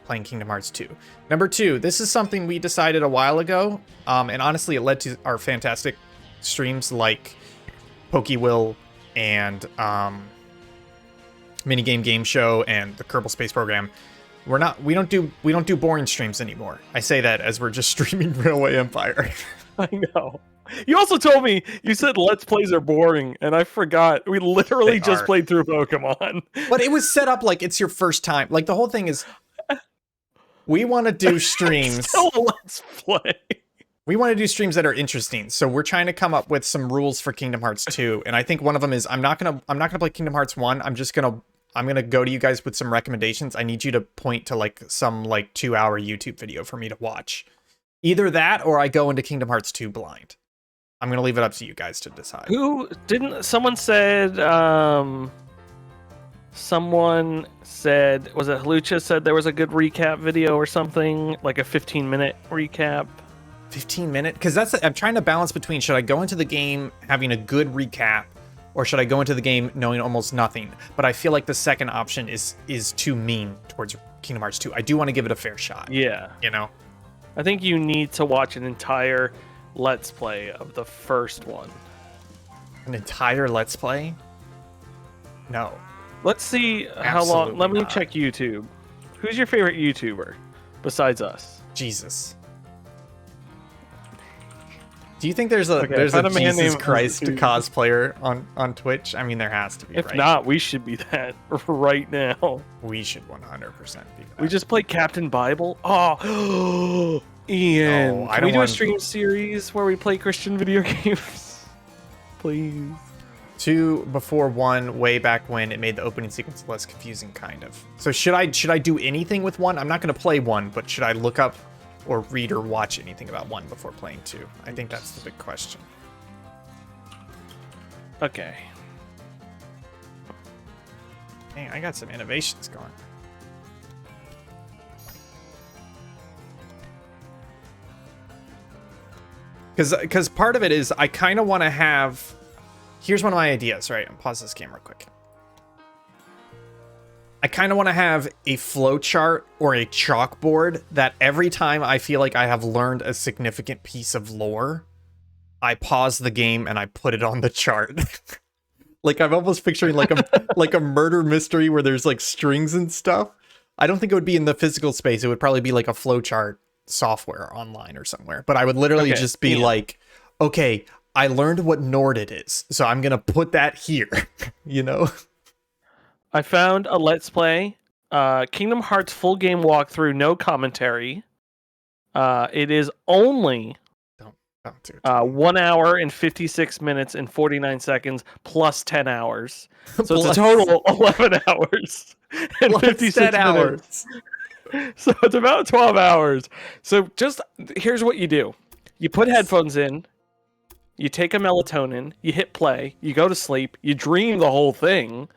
S2: playing Kingdom Hearts 2. Number 2, this is something we decided a while ago. And honestly, it led to our fantastic streams like PokeWill and Minigame Game Show and the Kerbal Space Program. We don't do boring streams anymore. I say that as we're just streaming Railway Empire.
S1: I know. You also told me, you said Let's Plays are boring, and I forgot. We literally just played through Pokemon.
S2: But it was set up like it's your first time. Like the whole thing is, we want to do streams.
S1: Still a Let's Play.
S2: We want to do streams that are interesting. So we're trying to come up with some rules for Kingdom Hearts 2. And I think one of them is I'm not gonna play Kingdom Hearts 1. I'm gonna go to you guys with some recommendations. I need you to point to like some 2-hour YouTube video for me to watch. Either that or I go into Kingdom Hearts 2 blind. I'm gonna leave it up to you guys to decide.
S1: Someone said, was it Halucha said there was a good recap video or something, like a 15-minute recap?
S2: 15-minute? Because I'm trying to balance between, should I go into the game having a good recap or should I go into the game knowing almost nothing? But I feel like the second option is too mean towards Kingdom Hearts 2. I do want to give it a fair shot.
S1: Yeah.
S2: You know?
S1: I think you need to watch an entire Let's Play of the first one.
S2: An entire Let's Play? No.
S1: Let's see how long. Let me check YouTube. Who's your favorite YouTuber besides us?
S2: Jesus. Do you think there's a Jesus Christ cosplayer on Twitch? I mean, there has to be.
S1: If
S2: right?
S1: not, we should be that right now.
S2: We should 100% be that.
S1: We just played Captain Bible. Oh, Ian,
S2: No, I
S1: can
S2: don't
S1: we do a
S2: want-
S1: stream series where we play Christian video games? Please.
S2: 2 before 1 way back when it made the opening sequence less confusing, kind of. So should I do anything with 1? I'm not going to play 1, but should I look up or read or watch anything about 1 before playing 2? I think that's the big question.
S1: Okay.
S2: Dang, I got some innovations going. Because part of it is I kind of want to have... Here's one of my ideas, right? I'll pause this game real quick. I kind of want to have a flowchart or a chalkboard that every time I feel like I have learned a significant piece of lore, I pause the game and I put it on the chart. Like I'm almost picturing like a murder mystery where there's like strings and stuff. I don't think it would be in the physical space. It would probably be like a flowchart software online or somewhere. But I would literally just be like, okay, I learned what Norded is, so I'm gonna put that here. You know?
S1: I found a Let's Play, Kingdom Hearts full game walkthrough, no commentary. It is only
S2: Don't do it.
S1: 1 hour and 56 minutes and 49 seconds plus 10 hours. So it's a
S2: Plus-
S1: total 11 hours and
S2: Plus
S1: 56
S2: 10
S1: minutes. So it's about 12 hours. So just here's what you do. You put headphones in, you take a melatonin, you hit play, you go to sleep, you dream the whole thing,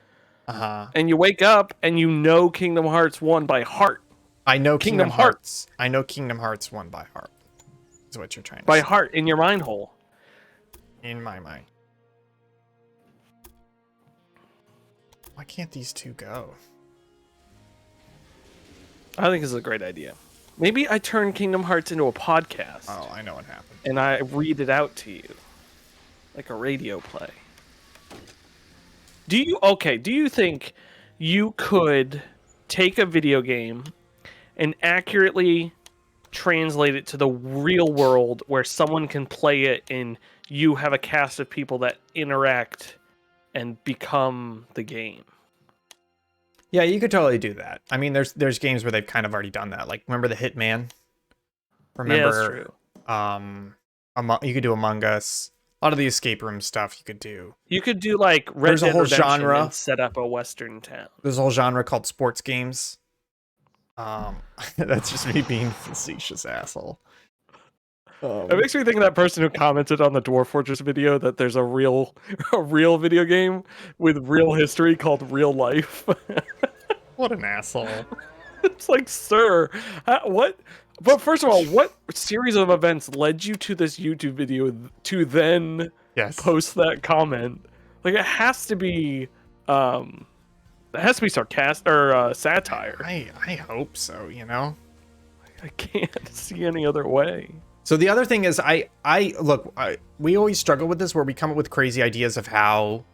S1: and you wake up and you know Kingdom Hearts 1 by heart.
S2: I know
S1: Kingdom
S2: Kingdom Hearts. I know Kingdom Hearts 1 by heart. Is what you're trying to
S1: By
S2: say.
S1: heart in your mind hole.
S2: In my mind. Why can't these two go?
S1: I think this is a great idea. Maybe I turn Kingdom Hearts into a podcast.
S2: Oh, I know what happened.
S1: And I read it out to you. Like a radio play. Do you think you could take a video game and accurately translate it to the real world where someone can play it and you have a cast of people that interact and become the game?
S2: Yeah, you could totally do that. I mean, there's games where they've kind of already done that. Like, remember the Hitman? Remember,
S1: yeah, that's true.
S2: You could do Among Us. A lot of the escape room stuff you could do.
S1: You could do like Red
S2: There's a
S1: Dead
S2: whole
S1: Redemption
S2: genre.
S1: and set up a Western town.
S2: There's a whole genre called sports games. That's just me being facetious asshole.
S1: It makes me think of that person who commented on the Dwarf Fortress video that there's a real video game with real history called Real Life.
S2: What an asshole.
S1: It's like, sir, what? But first of all, what series of events led you to this YouTube video to then post that comment? Like, it has to be, sarcastic or satire.
S2: I hope so. You know,
S1: I can't see any other way.
S2: So the other thing is, we always struggle with this where we come up with crazy ideas of how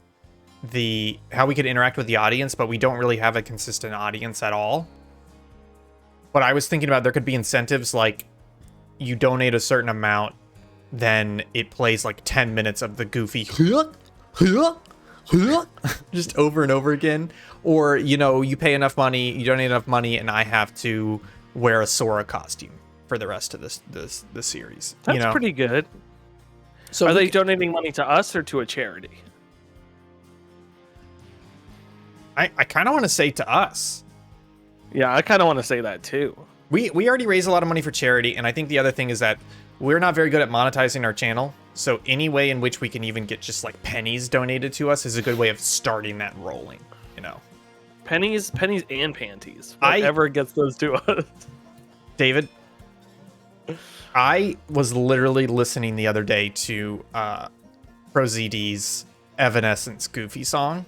S2: we could interact with the audience, but we don't really have a consistent audience at all. But I was thinking about there could be incentives like you donate a certain amount, then it plays like 10 minutes of the goofy just over and over again. Or, you pay enough money, you donate enough money, and I have to wear a Sora costume for the rest of the series.
S1: That's pretty good. So are they donating money to us or to a charity?
S2: I kind of want to say to us.
S1: Yeah, I kind of want to say that too.
S2: We already raise a lot of money for charity, and I think the other thing is that we're not very good at monetizing our channel. So any way in which we can even get just like pennies donated to us is a good way of starting that rolling.
S1: Pennies and panties. Whatever gets those to us.
S2: David, I was literally listening the other day to ProZD's Evanescence Goofy song,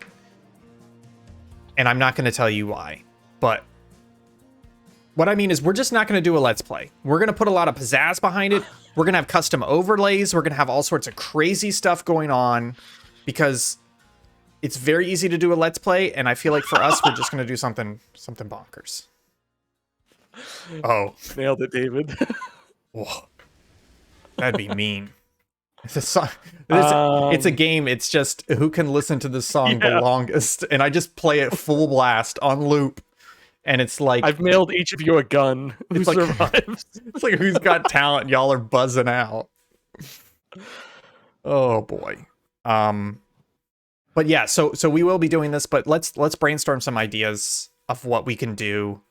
S2: and I'm not going to tell you why, but what I mean is we're just not going to do a Let's Play. We're going to put a lot of pizzazz behind it. We're going to have custom overlays. We're going to have all sorts of crazy stuff going on because it's very easy to do a Let's Play, and I feel like for us, we're just going to do something bonkers. Oh.
S1: Nailed it, David.
S2: Whoa. That'd be mean. It's a song. It's a game. It's just who can listen to the song the longest, and I just play it full blast on loop. And it's like
S1: I've mailed each of you a gun who
S2: It's like-
S1: survives.
S2: it's like who's got talent? Y'all are buzzing out. Oh boy. But yeah, so we will be doing this, but let's brainstorm some ideas of what we can do.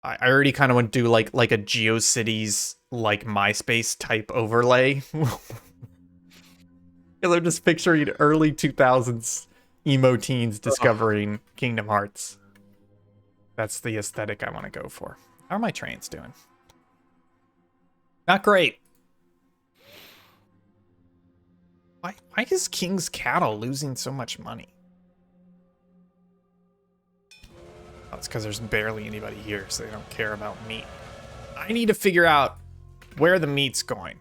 S2: I already kind of want to do like a GeoCities like MySpace type overlay. Because I'm just picturing early 2000s emo teens discovering Kingdom Hearts. That's the aesthetic I want to go for. How are my trains doing? Not great. Why is King's Cattle losing so much money? Oh, it's because there's barely anybody here, so they don't care about meat. I need to figure out where the meat's going.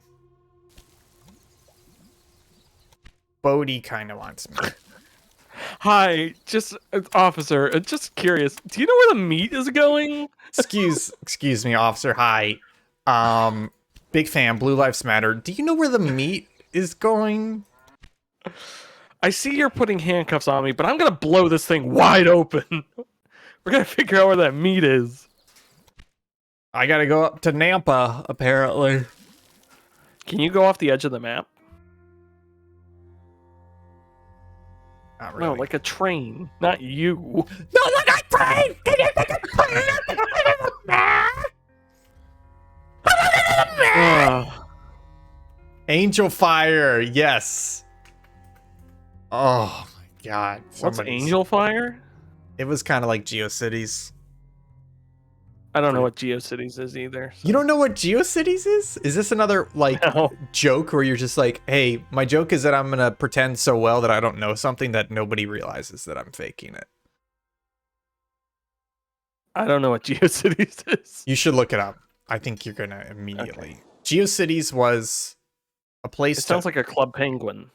S2: Bodhi kind of wants me.
S1: Hi, just officer. Just curious. Do you know where the meat is going?
S2: Excuse me, officer. Hi. Big fan. Blue Lives Matter. Do you know where the meat is going?
S1: I see you're putting handcuffs on me, but I'm gonna blow this thing wide open. We're gonna figure out where that meat is.
S2: I gotta go up to Nampa, apparently.
S1: Can you go off the edge of the map?
S2: Not really.
S1: No, like a train, not you.
S2: No, like a train! Can you take a train? Angel Fire, yes. Oh my god.
S1: What's Angel Fire?
S2: It was kind of like GeoCities.
S1: I don't know what GeoCities is either. So.
S2: You don't know what GeoCities is? Is this another like joke where you're just like, hey, my joke is that I'm gonna pretend so well that I don't know something that nobody realizes that I'm faking it.
S1: I don't know what GeoCities is.
S2: You should look it up. I think you're gonna immediately. Okay. GeoCities was a place.
S1: It sounds like a Club Penguin.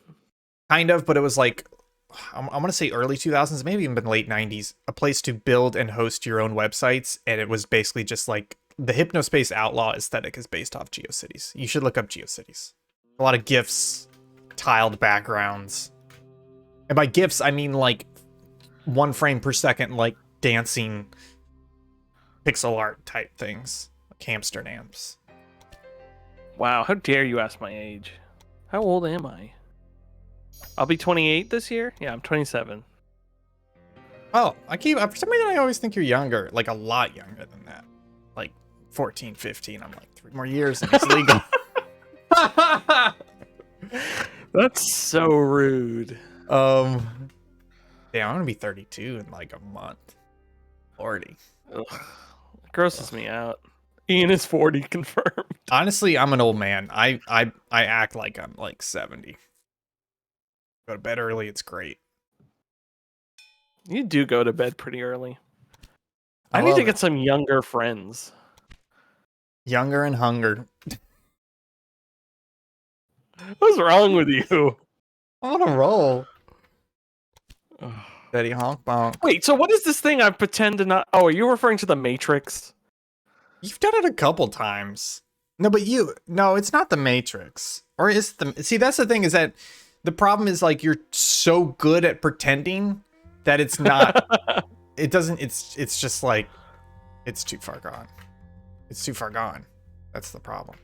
S2: Kind of, but it was like I'm gonna say early 2000s, maybe even late 90s, a place to build and host your own websites, and it was basically just like the Hypnospace Outlaw aesthetic is based off GeoCities. You should look up GeoCities. A lot of GIFs, tiled backgrounds, and by GIFs I mean like 1 frame per second, like dancing pixel art type things, like Hamsterdams.
S1: Wow, how dare you ask my age? How old am I? I'll be 28 this year? Yeah, I'm 27.
S2: Oh, for some reason I always think you're younger, like a lot younger than that. Like 14, 15. I'm like 3 more years and it's legal.
S1: That's so rude.
S2: Yeah, I'm gonna be 32 in like a month. 40.
S1: Ugh, it grosses me out. Ian is 40 confirmed.
S2: Honestly, I'm an old man. I act like I'm like 70. Go to bed early, it's great.
S1: You do go to bed pretty early. I need to get some younger friends.
S2: Younger and hunger.
S1: What's wrong with you?
S2: I'm on a roll. Daddy honk bonk.
S1: Wait, so what is this thing I pretend to not... Oh, are you referring to the Matrix?
S2: You've done it a couple times. No, but no, it's not the Matrix. Or is the... See, that's the thing, is that the problem is like you're so good at pretending that it's not... it doesn't... It's just like... It's too far gone. It's too far gone. That's the problem.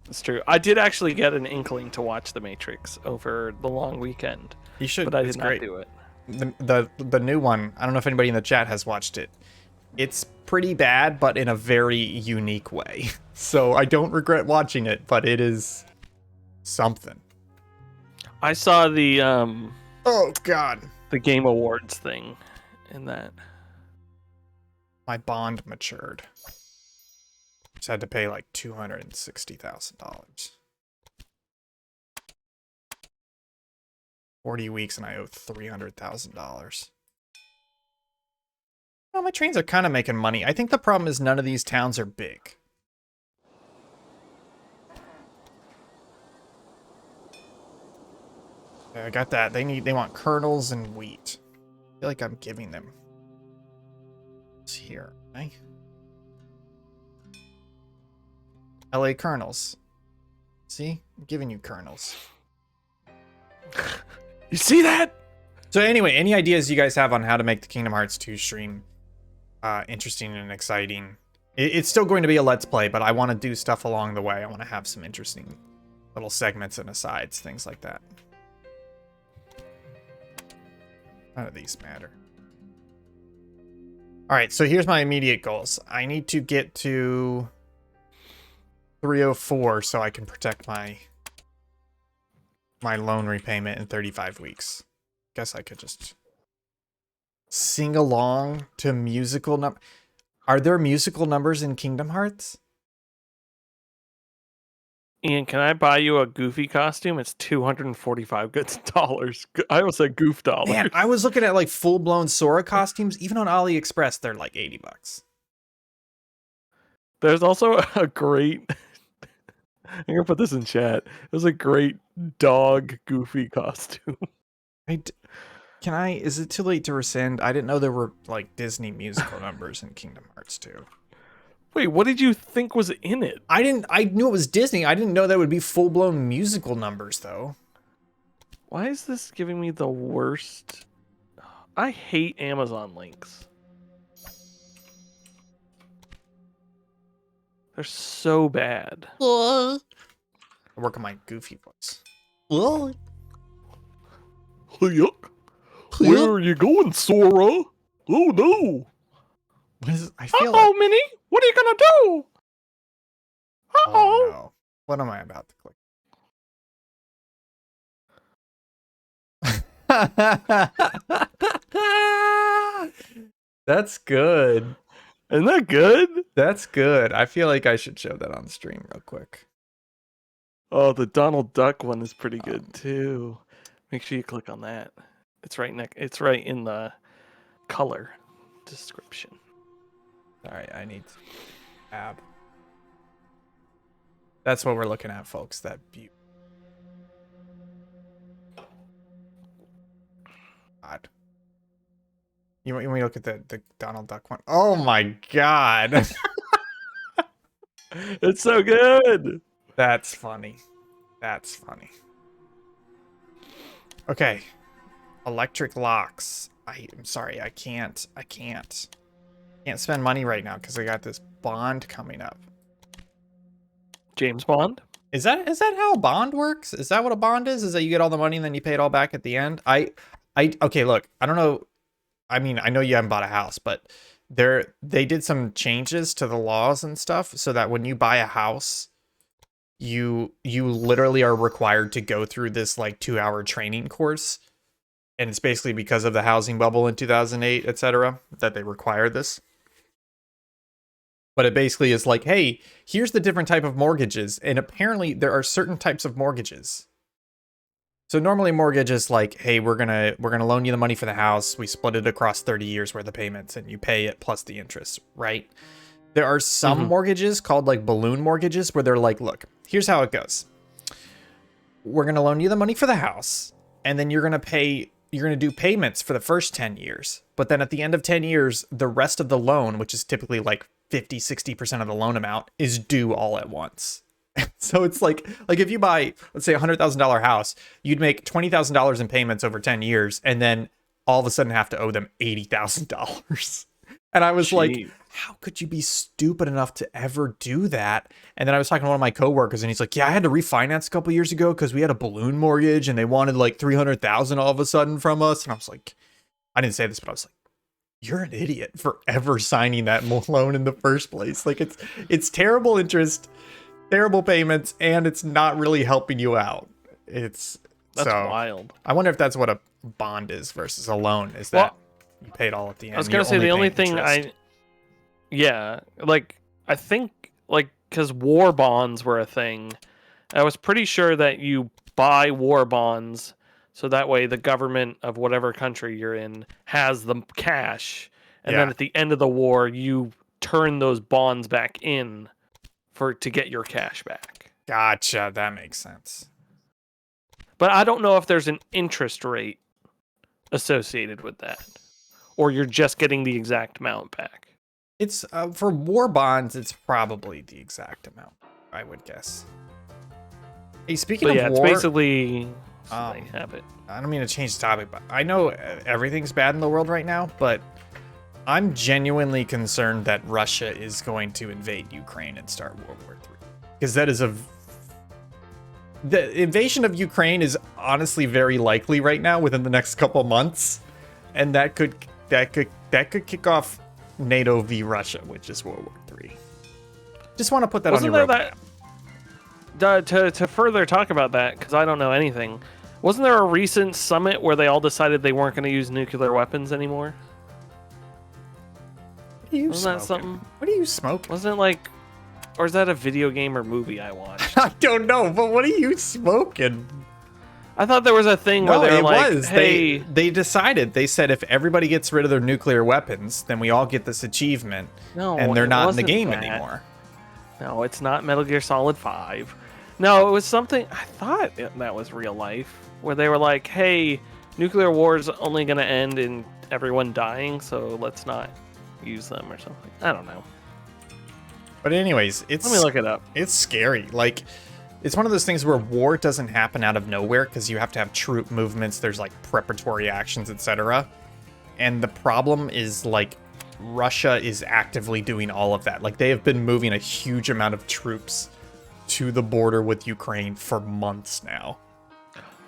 S1: It's true. I did actually get an inkling to watch The Matrix over the long weekend.
S2: You should.
S1: But I did not do it.
S2: The new one, I don't know if anybody in the chat has watched it. It's pretty bad, but in a very unique way. So I don't regret watching it, but it is something.
S1: I saw the
S2: oh god,
S1: the Game Awards thing in that.
S2: My bond matured. Just had to pay like $260,000. 40 weeks and I owe $300,000. Well, my trains are kind of making money. I think the problem is none of these towns are big. Yeah, I got that. They want kernels and wheat. I feel like I'm giving them. It's here, right? LA kernels. See? I'm giving you kernels.
S1: You see that?
S2: So anyway, any ideas you guys have on how to make the Kingdom Hearts 2 stream interesting and exciting. It's still going to be a Let's Play, but I want to do stuff along the way. I want to have some interesting little segments and asides, things like that. None of these matter. All right, so here's my immediate goals. I need to get to 304 so I can protect my loan repayment in 35 weeks. Guess I could just sing along to musical number. Are there musical numbers in Kingdom Hearts?
S1: Ian, can I buy you a Goofy costume? It's $245 I almost said goof dollars.
S2: Man, I was looking at like full-blown Sora costumes. Even on AliExpress, they're like $80.
S1: There's also a great... I'm going to put this in chat. There's a great dog Goofy costume.
S2: Can I... Is it too late to rescind? I didn't know there were like Disney musical numbers in Kingdom Hearts 2.
S1: Wait, what did you think was in it?
S2: I knew it was Disney. I didn't know that would be full-blown musical numbers, though.
S1: Why is this giving me the worst? I hate Amazon links. They're so bad.
S2: I work on my Goofy voice.
S1: Where are you going, Sora? Oh no!
S2: I feel like...
S1: Minnie, what are you gonna do?
S2: Oh no! What am I about to click? That's good.
S1: Isn't that good?
S2: That's good. I feel like I should show that on stream real quick.
S1: Oh, the Donald Duck one is pretty good too. Make sure you click on that. It's right It's right in the color description.
S2: All right, I need tab. That's what we're looking at, folks. That view. God. You want me to look at the Donald Duck one? Oh my god.
S1: It's so good.
S2: That's funny. That's funny. Okay. Electric locks. I'm sorry, I can't spend money right now because I got this bond coming up.
S1: James Bond?
S2: Is that how a bond works? Is that what a bond is? Is that you get all the money and then you pay it all back at the end? Okay, look, I don't know. I mean, I know you haven't bought a house, but they did some changes to the laws and stuff so that when you buy a house, you literally are required to go through this like 2-hour training course. And it's basically because of the housing bubble in 2008, etc., that they require this. But it basically is like, hey, here's the different type of mortgages. And apparently there are certain types of mortgages. So normally mortgage is like, hey, we're gonna loan you the money for the house. We split it across 30 years worth of payments and you pay it plus the interest, right? There are some mortgages called like balloon mortgages where they're like, look, here's how it goes. We're gonna loan you the money for the house, and then you're gonna do payments for the first 10 years. But then at the end of 10 years, the rest of the loan, which is typically like 50-60% of the loan amount, is due all at once. So it's like if you buy, let's say, $100,000 house, you'd make $20,000 in payments over 10 years, and then all of a sudden have to owe them $80,000. And I was like, how could you be stupid enough to ever do that? And then I was talking to one of my coworkers, and he's like, yeah, I had to refinance a couple years ago because we had a balloon mortgage, and they wanted like $300,000 all of a sudden from us. And I was like, I didn't say this, but I was like, you're an idiot for ever signing that loan in the first place. Like it's terrible interest, terrible payments, and it's not really helping you out. That's
S1: wild.
S2: I wonder if that's what a bond is versus a loan. Is that you pay it all at the end?
S1: I was gonna say the only thing I think because war bonds were a thing. I was pretty sure that you buy war bonds so that way the government of whatever country you're in has the cash, and then at the end of the war you turn those bonds back in to get your cash back.
S2: Gotcha, that makes sense.
S1: But I don't know if there's an interest rate associated with that, or you're just getting the exact amount back.
S2: It's for war bonds, it's probably the exact amount, I would guess. Hey, speaking of war,
S1: it's basically they have it.
S2: I don't mean to change the topic, but I know everything's bad in the world right now, but I'm genuinely concerned that Russia is going to invade Ukraine and start World War III. Because that is the invasion of Ukraine is honestly very likely right now within the next couple months. And that could kick off NATO v Russia, which is World War III. Just want to put that on your roadmap.
S1: To further talk about that, because I don't know anything, wasn't there a recent summit where they all decided they weren't going to use nuclear weapons anymore? Wasn't that something?
S2: What are you smoking?
S1: Wasn't it like, or is that a video game or movie I watched?
S2: I don't know, but what are you smoking?
S1: I thought there was a thing where they were like, hey...
S2: They decided, they said if everybody gets rid of their nuclear weapons, then we all get this achievement, and they're not in the game anymore.
S1: No, it's not Metal Gear Solid 5. No, it was something, I thought that was real life, where they were like, hey, nuclear war is only going to end in everyone dying, so let's not use them or something. I don't know.
S2: But anyways,
S1: let me look it up.
S2: It's scary. Like, it's one of those things where war doesn't happen out of nowhere because you have to have troop movements. There's like preparatory actions, etc. And the problem is like Russia is actively doing all of that. Like they have been moving a huge amount of troops to the border with Ukraine for months now.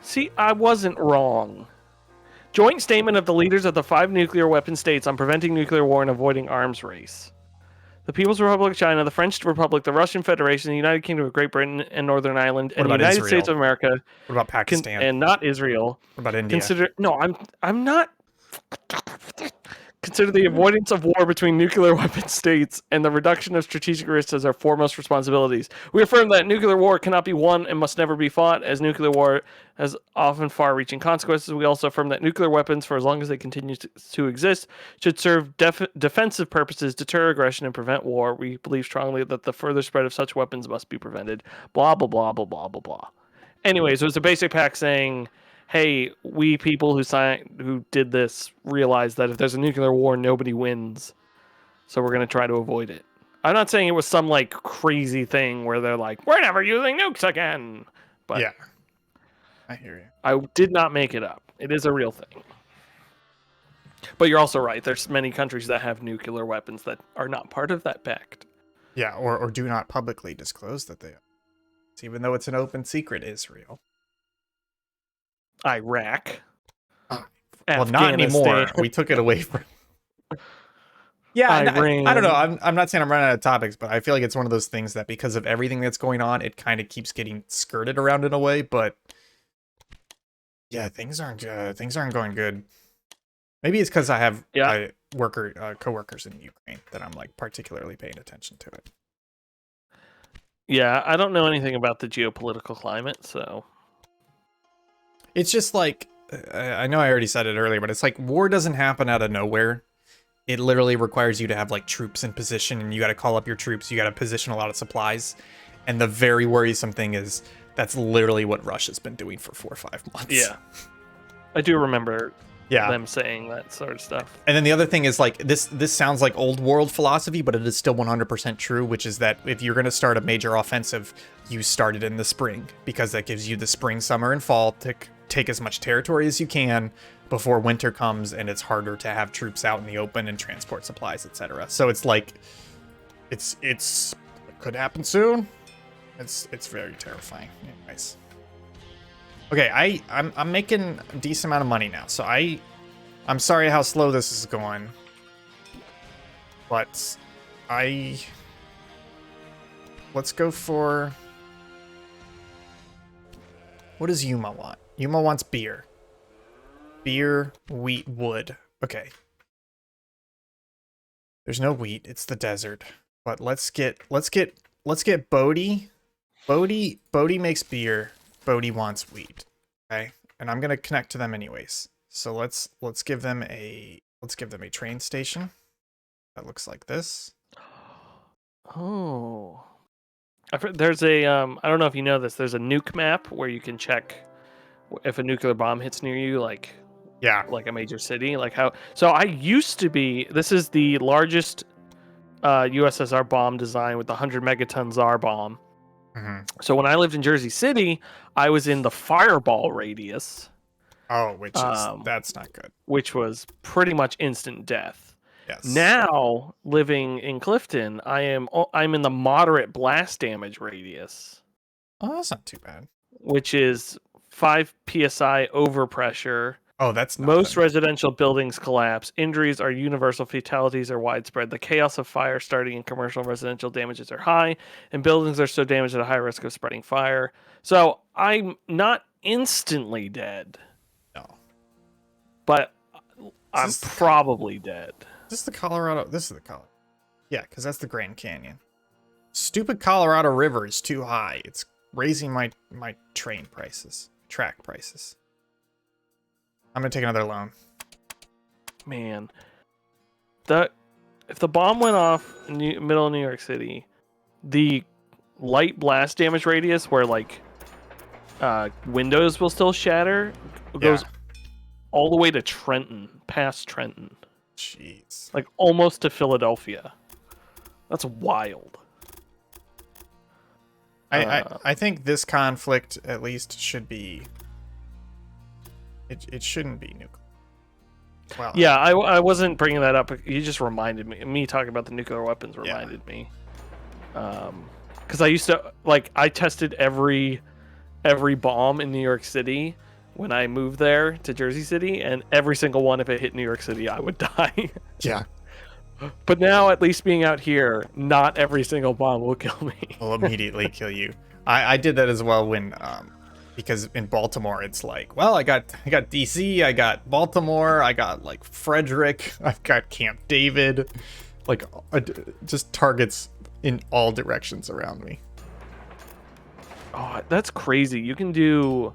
S1: See, I wasn't wrong. Joint statement of the leaders of the 5 nuclear weapon states on preventing nuclear war and avoiding arms race. The People's Republic of China, the French Republic, the Russian Federation, the United Kingdom of Great Britain and Northern Ireland, and the United
S2: Israel?
S1: States of America.
S2: What about Pakistan?
S1: And not Israel.
S2: What about India?
S1: I'm not... Consider the avoidance of war between nuclear weapon states and the reduction of strategic risks as our foremost responsibilities. We affirm that nuclear war cannot be won and must never be fought, as nuclear war has often far-reaching consequences. We also affirm that nuclear weapons, for as long as they continue to exist, should serve defensive purposes, deter aggression, and prevent war. We believe strongly that the further spread of such weapons must be prevented. Blah, blah, blah, blah, blah, blah, blah. Anyways, it was a basic pack saying... hey, we people who did this realize that if there's a nuclear war, nobody wins. So we're going to try to avoid it. I'm not saying it was some like crazy thing where they're like, we're never using nukes again. But
S2: yeah, I hear you.
S1: I did not make it up. It is a real thing. But you're also right. There's many countries that have nuclear weapons that are not part of that pact.
S2: Yeah, or do not publicly disclose that they are. Even though it's an open secret, Israel.
S1: Iraq.
S2: Well, not anymore. We took it away from. Yeah, I don't know. I'm not saying I'm running out of topics, but I feel like it's one of those things that because of everything that's going on, it kind of keeps getting skirted around in a way. But yeah, things aren't going good. Maybe it's because I have coworkers in Ukraine that I'm like particularly paying attention to it.
S1: Yeah, I don't know anything about the geopolitical climate, so.
S2: It's just like, I know I already said it earlier, but it's like war doesn't happen out of nowhere. It literally requires you to have like troops in position and you got to call up your troops. You got to position a lot of supplies. And the very worrisome thing is that's literally what Russia's been doing for 4 or 5 months.
S1: Yeah. I do remember them saying that sort of stuff.
S2: And then the other thing is like, this sounds like old world philosophy, but it is still 100% true, which is that if you're going to start a major offensive, you start it in the spring because that gives you the spring, summer, and fall to take as much territory as you can before winter comes and it's harder to have troops out in the open and transport supplies, etc. So it's like it could happen soon. It's very terrifying. Anyways. Okay, I'm making a decent amount of money now. So I'm sorry how slow this is going. But let's go for, what does Yuma want? Yuma wants beer. Beer, wheat, wood. Okay. There's no wheat. It's the desert. But let's get Bodhi. Bodhi makes beer. Bodhi wants wheat. Okay? And I'm gonna connect to them anyways. So let's give them a train station. That looks like this.
S1: Oh. There's a I don't know if you know this, there's a nuke map where you can check if a nuclear bomb hits near you, like a major city, like how. So I used to be. This is the largest USSR bomb design with the 100 megaton Tsar bomb.
S2: Mm-hmm.
S1: So when I lived in Jersey City, I was in the fireball radius.
S2: Oh, which is that's not good.
S1: Which was pretty much instant death.
S2: Yes.
S1: Now, living in Clifton, I'm in the moderate blast damage radius,
S2: Oh, that's not too bad.
S1: which is 5 psi overpressure.
S2: Oh, that's
S1: Most
S2: nothing.
S1: residential buildings collapse. Injuries are universal. Fatalities are widespread. The chaos of fire starting in commercial and residential damages are high, and buildings are so damaged at a high risk of spreading fire. So I'm not instantly dead,
S2: No.
S1: but I'm
S2: this the
S1: probably dead.
S2: Is this the Colorado? This is the Colorado. Yeah, because that's the Grand Canyon. Stupid Colorado River is too high. It's raising my track prices. I'm gonna take another loan.
S1: Man, if the bomb went off in the middle of New York City, the light blast damage radius where like windows will still shatter goes all the way to Trenton, past Trenton.
S2: Jeez.
S1: Like almost to Philadelphia. That's wild.
S2: I think this conflict at least should be. It shouldn't be nuclear. Well,
S1: yeah, I wasn't bringing that up. You just reminded me. Me talking about the nuclear weapons reminded me. Because I used to I tested every bomb in New York City when I moved there to Jersey City, and every single one, if it hit New York City, I would die.
S2: Yeah.
S1: But now, at least being out here, not every single bomb will kill me.
S2: Will immediately kill you. I did that as well when because in Baltimore it's like, well, I got DC, I got Baltimore, I got like Frederick, I've got Camp David, like just targets in all directions around me.
S1: Oh, that's crazy. You can do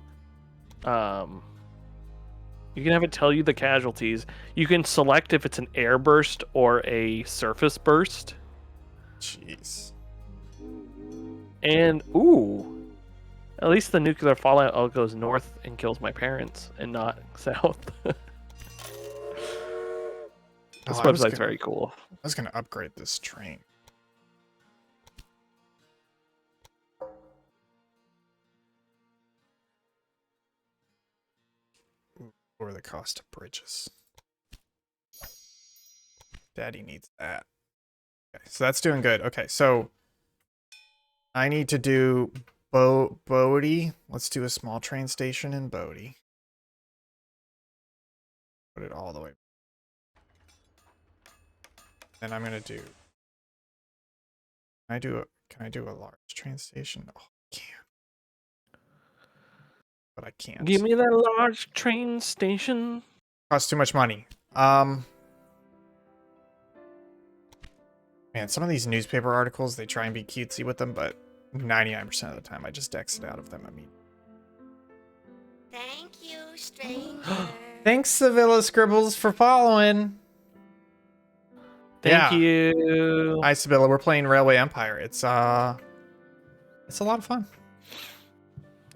S1: you can have it tell you the casualties. You can select if it's an air burst or a surface burst.
S2: Jeez.
S1: And ooh, at least the nuclear fallout all goes north and kills my parents and not south. This website's very cool.
S2: I was gonna upgrade this train. Or the cost of bridges. Daddy needs that. Okay, so that's doing good. Okay, so I need to do Bodie. Let's do a small train station in Bodie. Put it all the way. Then I'm gonna do. Can I do a large train station? Oh, I can't. But I can't.
S1: Give me that large train station.
S2: Costs too much money. Man, some of these newspaper articles, they try and be cutesy with them, but 99% of the time I just exit out of them immediately.
S10: Thank you, stranger.
S2: Thanks, Sevilla Scribbles, for following.
S1: Thank you.
S2: Hi, Sevilla. We're playing Railway Empire. It's a lot of fun.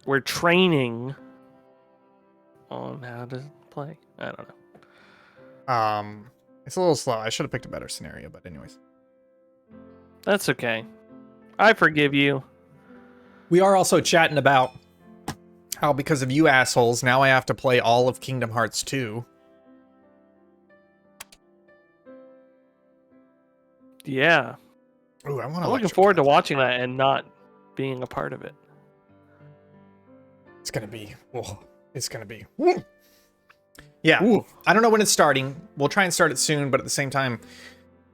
S1: We're training on how to play. I don't know.
S2: It's a little slow. I should have picked a better scenario, but anyways.
S1: That's okay. I forgive you.
S2: We are also chatting about how because of you assholes, now I have to play all of Kingdom Hearts 2.
S1: Yeah.
S2: Ooh,
S1: I'm looking forward to watching that and not being a part of it.
S2: It's gonna be. Woo. Yeah. Ooh. I don't know when it's starting. We'll try and start it soon, but at the same time,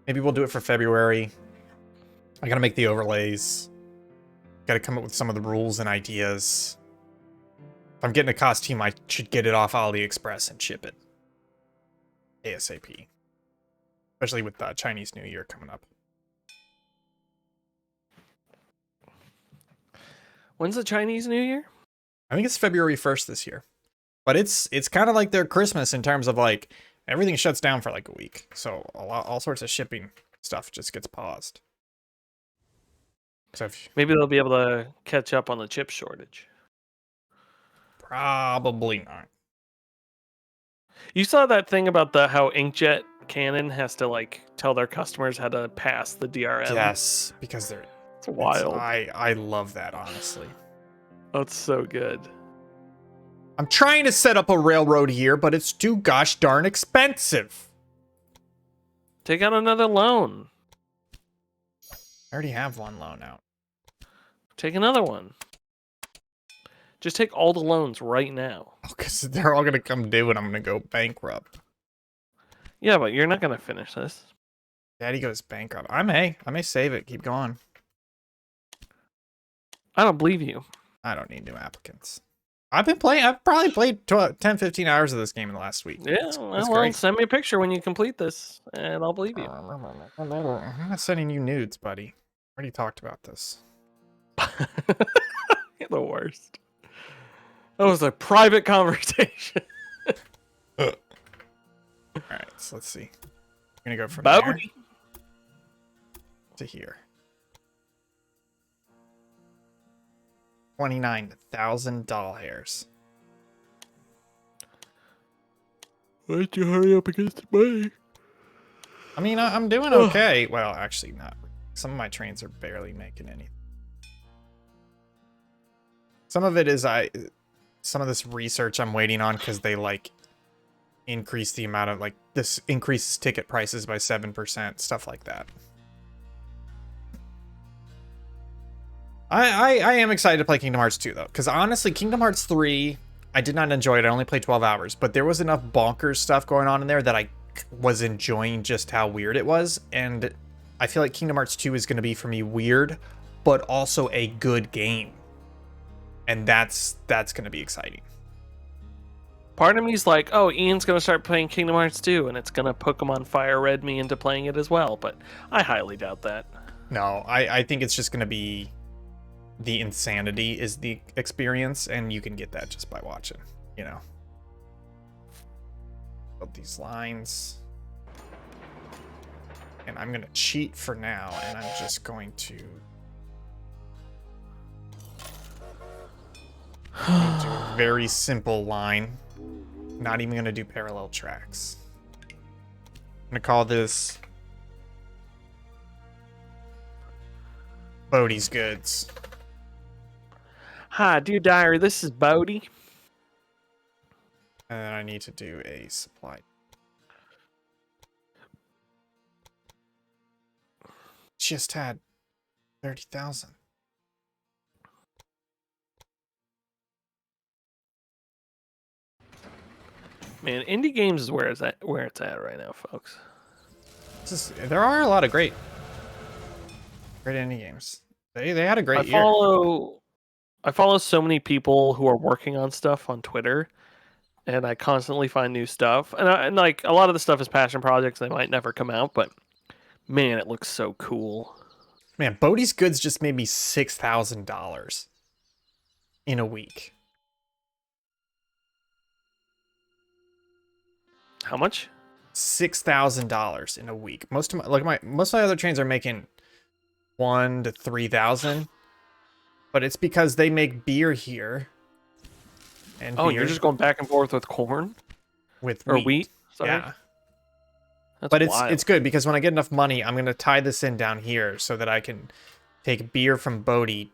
S2: maybe we'll do it for February. I gotta make the overlays. Gotta come up with some of the rules and ideas. If I'm getting a costume, I should get it off AliExpress and ship it ASAP. Especially with Chinese New Year coming up.
S1: When's the Chinese New Year?
S2: I think it's February 1st this year. But it's kind of like their Christmas in terms of like everything shuts down for like a week. So all sorts of shipping stuff just gets paused. So
S1: maybe they'll be able to catch up on the chip shortage.
S2: Probably not.
S1: You saw that thing about how Inkjet Canon has to like tell their customers how to pass the DRM?
S2: Yes, because they're
S1: it's wild.
S2: I love that, honestly.
S1: That's so good.
S2: I'm trying to set up a railroad here, but it's too gosh darn expensive.
S1: Take out another loan.
S2: I already have one loan out.
S1: Take another one. Just take all the loans right now.
S2: Because they're all gonna come due and I'm gonna go bankrupt.
S1: Yeah, but you're not gonna finish this.
S2: Daddy goes bankrupt. I may save it. Keep going.
S1: I don't believe you.
S2: I don't need new applicants. I've probably played 10, 15 hours of this game in the last week.
S1: Yeah,
S2: It's
S1: well,
S2: great.
S1: send me a picture when you complete this, and I'll believe you.
S2: I'm not sending you nudes, buddy. Already talked about this.
S1: You're the worst. That was a private conversation.
S2: Alright, so let's see. I'm gonna go from there to here. $29,000 hairs.
S1: Why'd you hurry up against me?
S2: I mean, I'm doing okay. Well, actually not. Some of my trains are barely making anything. Some of it is some of this research I'm waiting on because they like increase the amount of this increases ticket prices by 7%, stuff like that. I am excited to play Kingdom Hearts 2 though, because honestly, Kingdom Hearts 3, I did not enjoy it. I only played 12 hours, but there was enough bonkers stuff going on in there that I was enjoying just how weird it was, and I feel like Kingdom Hearts 2 is going to be for me weird, but also a good game, and that's going to be exciting.
S1: Part of me's like, oh, Ian's gonna start playing Kingdom Hearts 2, and it's gonna Pokemon Fire Red me into playing it as well, but I highly doubt that.
S2: No, I think it's just going to be the insanity is the experience, and you can get that just by watching, you know. Build these lines. And I'm gonna cheat for now, and I'm just going to do a very simple line. Not even gonna do parallel tracks. I'm gonna call this Bodhi's Goods.
S1: Hi, dear diary, this is Bodhi.
S2: And then I need to do a supply. Just had 30,000.
S1: Man, indie games is where it's at right now, folks.
S2: There are a lot of great indie games. They had a great year.
S1: I follow so many people who are working on stuff on Twitter, and I constantly find new stuff. And like a lot of the stuff is passion projects; they might never come out, but man, it looks so cool.
S2: Man, Bodhi's Goods just made me $6,000 in a week.
S1: How much?
S2: $6,000 in a week. Most of my other trains are making 1,000 to 3,000, but it's because they make beer here. And
S1: oh, you're just going back and forth with corn,
S2: with
S1: wheat. Sorry.
S2: Yeah.
S1: That's
S2: but
S1: wild.
S2: it's good because when I get enough money, I'm gonna tie this in down here so that I can take beer from Bodhi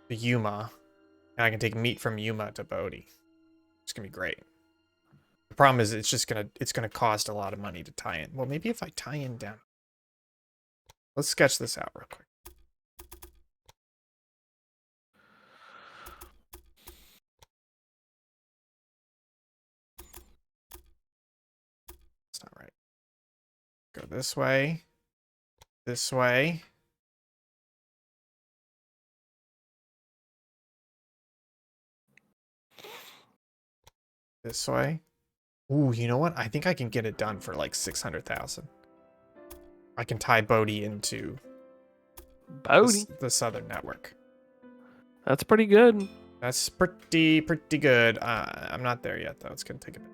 S2: to Yuma, and I can take meat from Yuma to Bodhi. It's gonna be great. The problem is it's gonna cost a lot of money to tie in. Well, maybe if I tie in down. Let's sketch this out real quick. It's not right. Go this way. This way. This way. Ooh, you know what? I think I can get it done for like 600,000. I can tie Bodhi into the Southern Network.
S1: That's pretty good.
S2: That's pretty good. I'm not there yet though. It's gonna take a bit.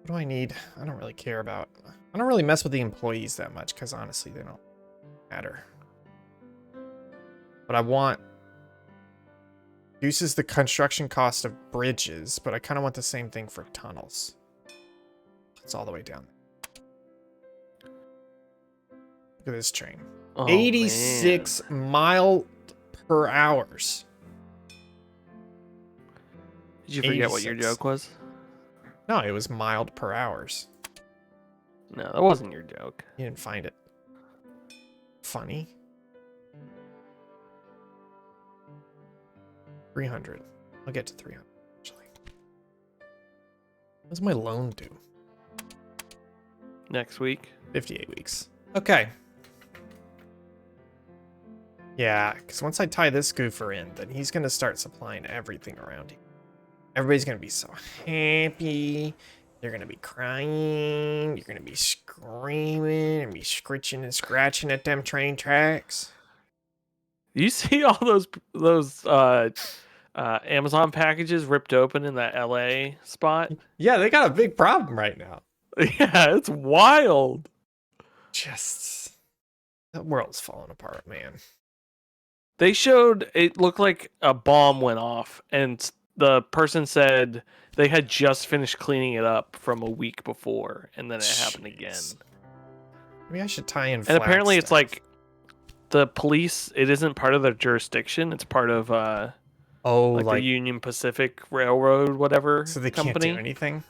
S2: What do I need? I don't really care about. I don't really mess with the employees that much because honestly, they don't matter. But I want reduces the construction cost of bridges, but I kind of want the same thing for tunnels. It's all the way down. Look at this train.
S1: Oh,
S2: 86 mile per hours.
S1: Did you forget what your
S2: 86.
S1: joke was?
S2: No, it was mild per hours.
S1: No, that wasn't your joke.
S2: You didn't find it funny. 300. I'll get to 300 actually. What's my loan due?
S1: Next week.
S2: 58 weeks. Okay. Yeah, because once I tie this goofer in, then he's going to start supplying everything around here. Everybody's going to be so happy. They're going to be crying. You're going to be screaming and be scritching and scratching at them train tracks.
S1: You see all those Amazon packages ripped open in that LA spot?
S2: Yeah, they got a big problem right now.
S1: Yeah, it's wild.
S2: Just the world's falling apart, man.
S1: They showed it looked like a bomb went off, and the person said they had just finished cleaning it up from a week before, and then it happened again.
S2: Maybe I should tie in.
S1: And apparently, it's like the police. It isn't part of their jurisdiction. It's part of like the Union Pacific Railroad, whatever.
S2: So they
S1: company.
S2: can't do anything.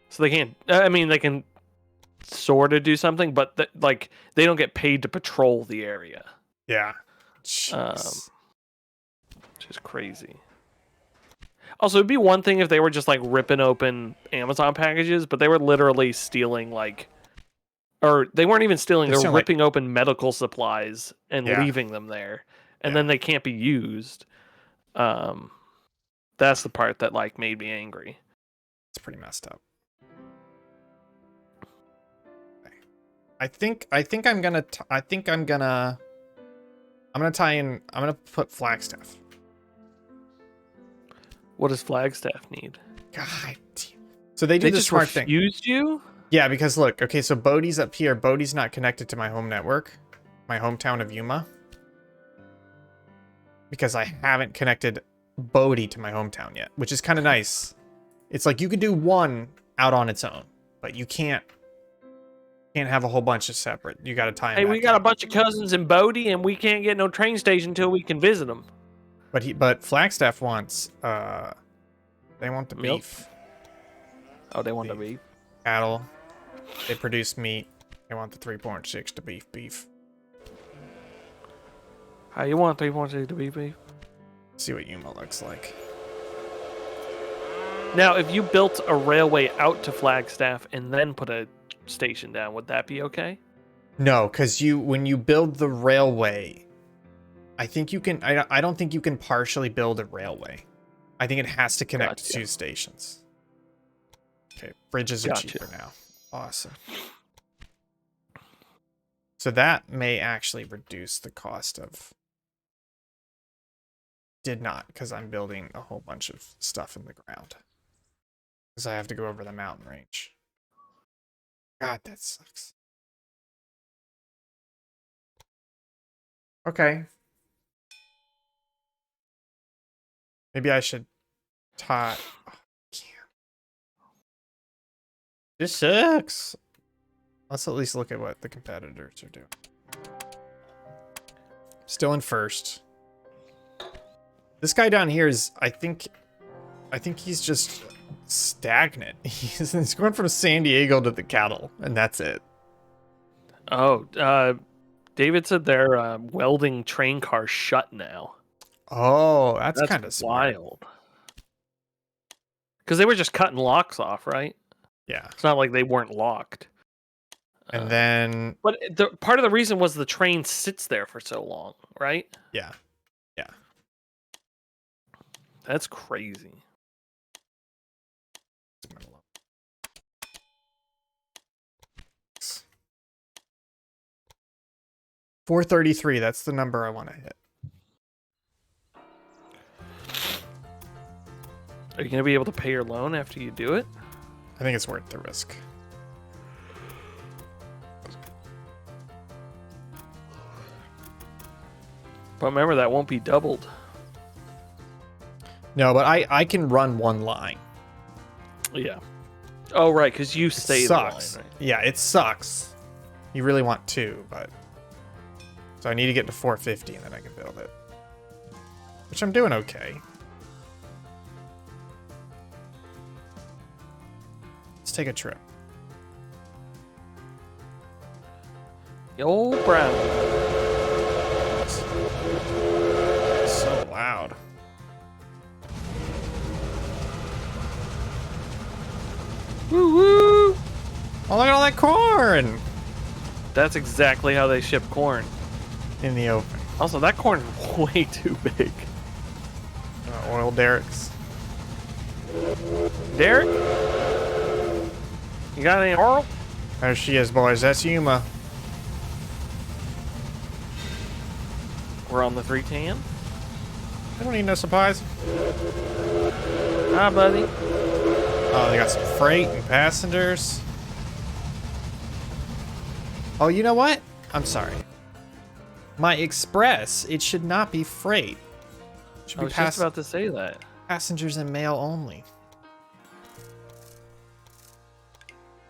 S1: So they can't. I mean, they can sort of do something, but like they don't get paid to patrol the area.
S2: Yeah.
S1: Which is crazy. Also, it'd be one thing if they were just like ripping open Amazon packages, but they were literally stealing or they weren't even stealing. They're ripping open medical supplies and leaving them there, and then they can't be used. That's the part that like made me angry.
S2: It's pretty messed up. I think I'm gonna tie in. I'm gonna put Flagstaff.
S1: What does Flagstaff need?
S2: God. So they do the smart thing.
S1: They just refused you?
S2: Yeah, because look, okay, so Bodhi's up here. Bodhi's not connected to my home network, my hometown of Yuma, because I haven't connected Bodhi to my hometown yet, which is kind of nice. It's like you could do one out on its own, but you can't have a whole bunch of separate. You got to tie them.
S1: Hey, we got a bunch of cousins in Bodhi, and we can't get no train station until we can visit them.
S2: But Flagstaff wants they want the beef.
S1: Oh, they want the beef.
S2: Cattle. They produce meat. They want the 3.6 to beef.
S1: How you want 3.6 to beef?
S2: See what Yuma looks like.
S1: Now, if you built a railway out to Flagstaff and then put a station down, would that be okay?
S2: No, because when you build the railway, I think you can. I don't think you can partially build a railway. I think it has to connect to 2 stations. Okay, bridges are cheaper now. Awesome. So that may actually reduce the cost of. Did not, because I'm building a whole bunch of stuff in the ground. Because I have to go over the mountain range. God, that sucks. Okay. Maybe I should tie. Oh, this sucks. Let's at least look at what the competitors are doing. Still in first. This guy down here is, I think he's just stagnant. He's going from San Diego to the cattle, and that's it.
S1: Oh, David said their welding train car shut now.
S2: Oh, that's kind of
S1: wild. Because they were just cutting locks off, right?
S2: Yeah.
S1: It's not like they weren't locked.
S2: And then...
S1: But part of the reason was the train sits there for so long, right?
S2: Yeah. Yeah.
S1: That's crazy.
S2: 433, that's the number I want to hit.
S1: Are you going to be able to pay your loan after you do it?
S2: I think it's worth the risk.
S1: But remember, that won't be doubled.
S2: No, but I can run one line.
S1: Yeah. Oh, right, because you stay the line, right?
S2: Yeah, it sucks. You really want 2, but... So I need to get to 450 and then I can build it. Which I'm doing okay. Let's take a trip.
S1: Yo, Brown.
S2: So loud.
S1: Woo woo!
S2: Oh, look at all that corn
S1: That's exactly how they ship corn.
S2: in the open.
S1: Also, that corn is way too big.
S2: Oil derricks.
S1: Derek? You got any oil?
S2: There she is, boys. That's Yuma.
S1: We're on the 310.
S2: I don't need no supplies.
S1: Hi, buddy.
S2: Oh, they got some freight and passengers. Oh, you know what? I'm sorry. My express, it should not be freight. It should
S1: I
S2: be
S1: was just about to say that.
S2: passengers and mail only.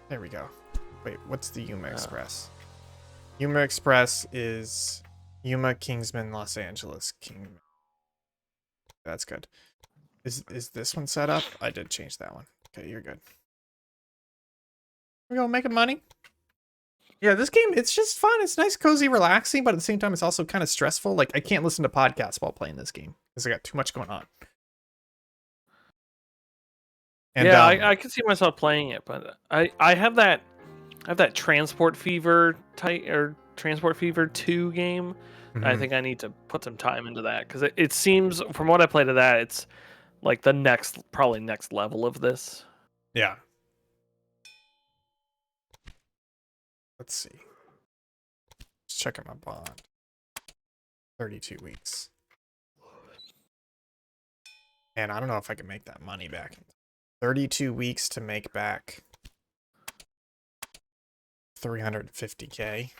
S2: There we go. Wait, what's the Yuma Express? Yuma Express is Yuma, Kingsman, Los Angeles, Kingman. That's good. Is this one set up? I did change that one. Okay, you're good. We're going making money. Yeah, this game, it's just fun. It's nice, cozy, relaxing, but at the same time, it's also kind of stressful. Like, I can't listen to podcasts while playing this game because I got too much going on. And,
S1: yeah, I can see myself playing it, but I have that Transport Fever Transport Fever 2 game. I think I need to put some time into that because it seems, from what I played of that, it's like the probably next level of this.
S2: Yeah. Let's see. Just checking my bond. 32 weeks. And I don't know if I can make that money back. 32 weeks to make back 350K.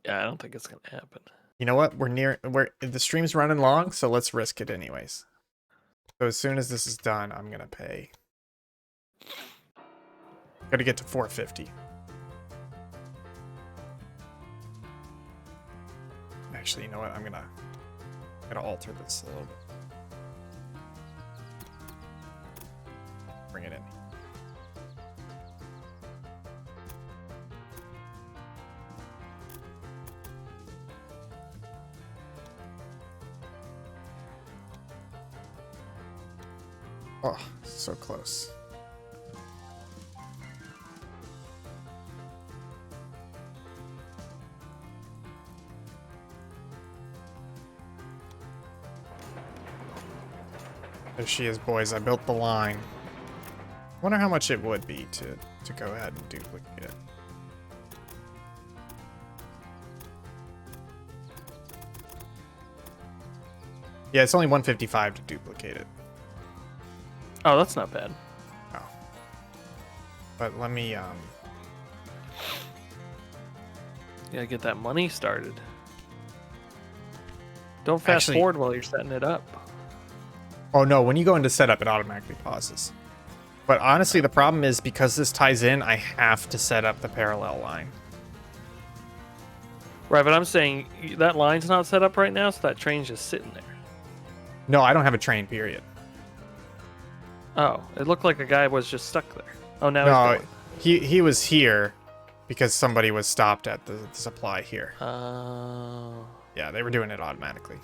S1: Yeah, I don't think it's gonna happen.
S2: You know what? The stream's running long, so let's risk it anyways. So as soon as this is done, I'm gonna pay. Gotta get to 450. Actually, you know what? I'm gonna alter this a little bit. Bring it in. Oh, so close. There she is, boys. I built the line. Wonder how much it would be to go ahead and duplicate it. Yeah, it's only 155 to duplicate it.
S1: Oh, that's not bad.
S2: Oh. But let me
S1: Yeah, get that money started. Don't fast forward while you're setting it up.
S2: Oh no, when you go into setup, it automatically pauses. But honestly, the problem is because this ties in, I have to set up the parallel line.
S1: Right, but I'm saying that line's not set up right now, so that train's just sitting there.
S2: No, I don't have a train, period.
S1: Oh, it looked like a guy was just stuck there. Oh, now he's going.
S2: he was here because somebody was stopped at the supply here.
S1: Oh.
S2: Yeah, they were doing it automatically.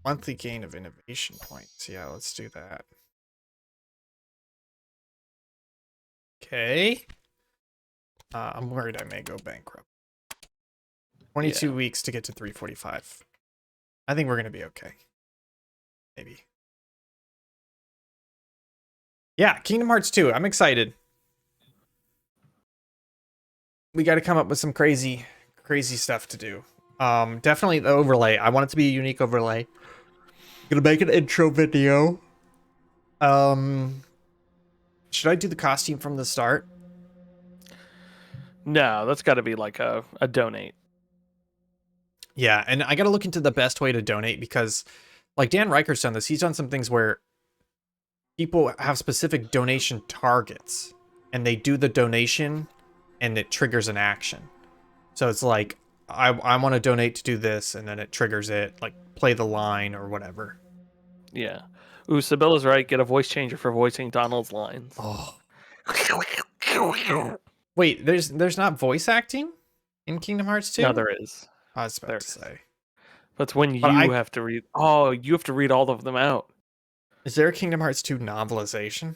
S2: Monthly gain of innovation points. Yeah, let's do that. Okay. I'm worried I may go bankrupt. 22 weeks to get to 345. I think we're going to be okay. Maybe. Yeah, Kingdom Hearts 2. I'm excited. We got to come up with some crazy stuff to do. Definitely the overlay. I want it to be a unique overlay. Gonna make an intro video. Should I do the costume from the start?
S1: No, that's got to be like a donate.
S2: Yeah, and I got to look into the best way to donate because, like, Dan Reicher's done this. He's done some things where people have specific donation targets, and they do the donation, and it triggers an action. So it's like, I want to donate to do this, and then it triggers it, like, play the line or whatever.
S1: Yeah. Ooh, Sibylla's right. Get a voice changer for voicing Donald's lines.
S2: Oh. Wait, there's not voice acting in Kingdom Hearts 2?
S1: No, there is.
S2: I was about to say.
S1: That's when you
S2: But
S1: have to read. Oh, you have to read all of them out.
S2: Is there a Kingdom Hearts 2 novelization?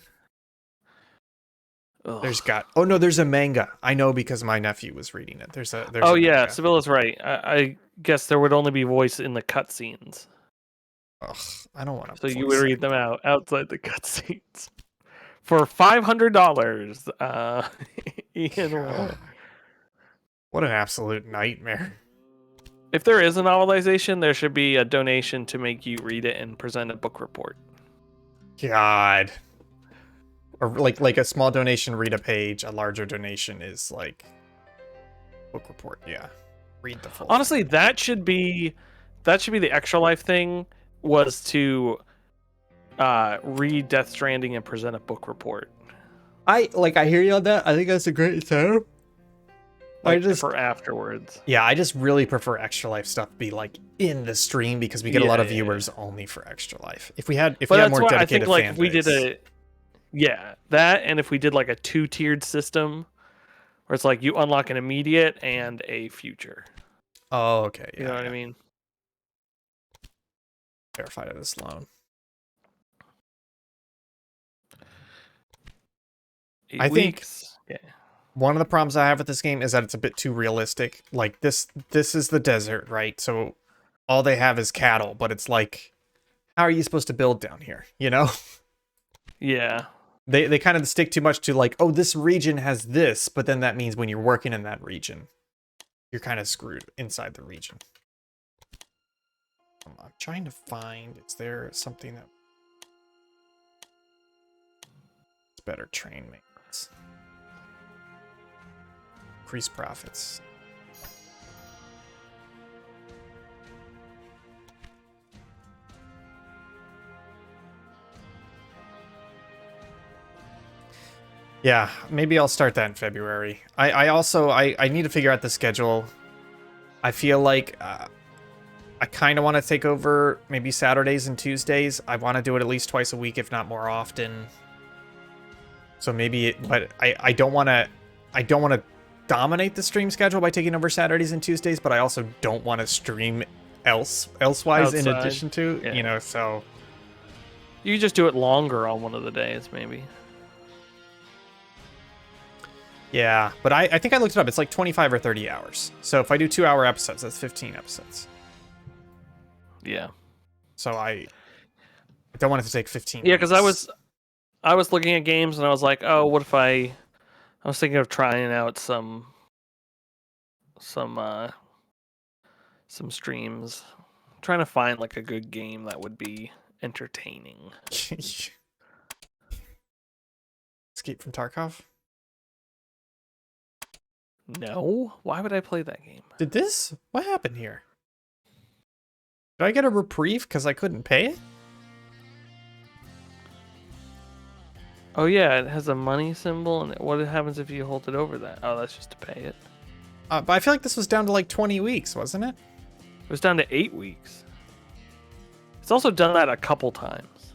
S1: Ugh.
S2: There's a manga. I know because my nephew was reading it. There's a
S1: yeah,
S2: manga.
S1: Sibylla's right. I guess there would only be voice in the cutscenes.
S2: Ugh, I don't want to.
S1: So you would read them out outside the cutscenes for $500. Ian,
S2: what an absolute nightmare.
S1: if there is a novelization, there should be a donation to make you read it and present a book report.
S2: God. Or like a small donation, read a page. A larger donation is like book report. Yeah, read the full.
S1: Honestly, that should be the Extra Life thing. Was to read Death Stranding and present a book report.
S2: I hear you on that. I think that's a great term.
S1: For afterwards.
S2: Yeah, I just really prefer Extra Life stuff be like in the stream because we get a lot of viewers only for Extra Life. If we had more dedicated fan base.
S1: We did that, and if we did like a 2-tiered system where it's like you unlock an immediate and a future.
S2: Oh, okay. Yeah,
S1: you know what I mean?
S2: Terrified of this loan. I think one of the problems I have with this game is that it's a bit too realistic. Like this is the desert, right? So all they have is cattle, but it's like, how are you supposed to build down here? You know?
S1: Yeah.
S2: They kind of stick too much to like, oh, this region has this, but then that means when you're working in that region, you're kind of screwed inside the region. I'm trying to find, is there something that it's better train maintenance? Increase profits. Yeah, maybe I'll start that in February. I also need to figure out the schedule. I feel like I kind of want to take over maybe Saturdays and Tuesdays. I want to do it at least twice a week, if not more often. So maybe but I don't want to dominate the stream schedule by taking over Saturdays and Tuesdays, but I also don't want to stream elsewise in addition to, you know, so
S1: you just do it longer on one of the days, maybe.
S2: Yeah, but I think I looked it up. It's like 25 or 30 hours. So if I do 2-hour episodes, that's 15 episodes.
S1: Yeah.
S2: So I don't want it to take 15
S1: Yeah, because I was looking at games and I was like, oh, what if I was thinking of trying out some streams. I'm trying to find like a good game that would be entertaining.
S2: Escape from Tarkov?
S1: No. Why would I play that game?
S2: What happened here? Did I get a reprieve because I couldn't pay it?
S1: Oh yeah, it has a money symbol, and what happens if you hold it over that? Oh, that's just to pay it.
S2: But I feel like this was down to like 20 weeks, wasn't it?
S1: It was down to 8 weeks. It's also done that a couple times.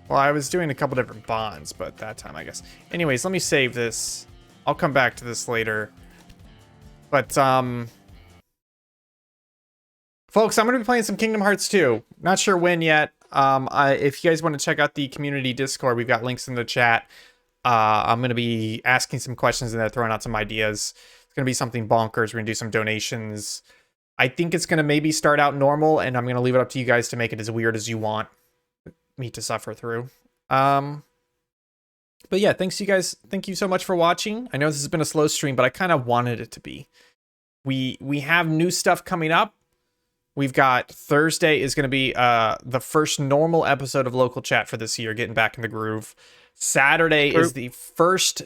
S2: Well, I was doing a couple different bonds, but that time, I guess. Anyways, let me save this. I'll come back to this later. But, folks, I'm going to be playing some Kingdom Hearts 2. Not sure when yet. If you guys want to check out the community Discord, we've got links in the chat. I'm going to be asking some questions and then throwing out some ideas. It's going to be something bonkers. We're going to do some donations. I think it's going to maybe start out normal, and I'm going to leave it up to you guys to make it as weird as you want me to suffer through. But yeah, thanks you guys. Thank you so much for watching. I know this has been a slow stream, but I kind of wanted it to be. We have new stuff coming up. We've got Thursday is going to be the first normal episode of Local Chat for this year, getting back in the groove. Saturday is the first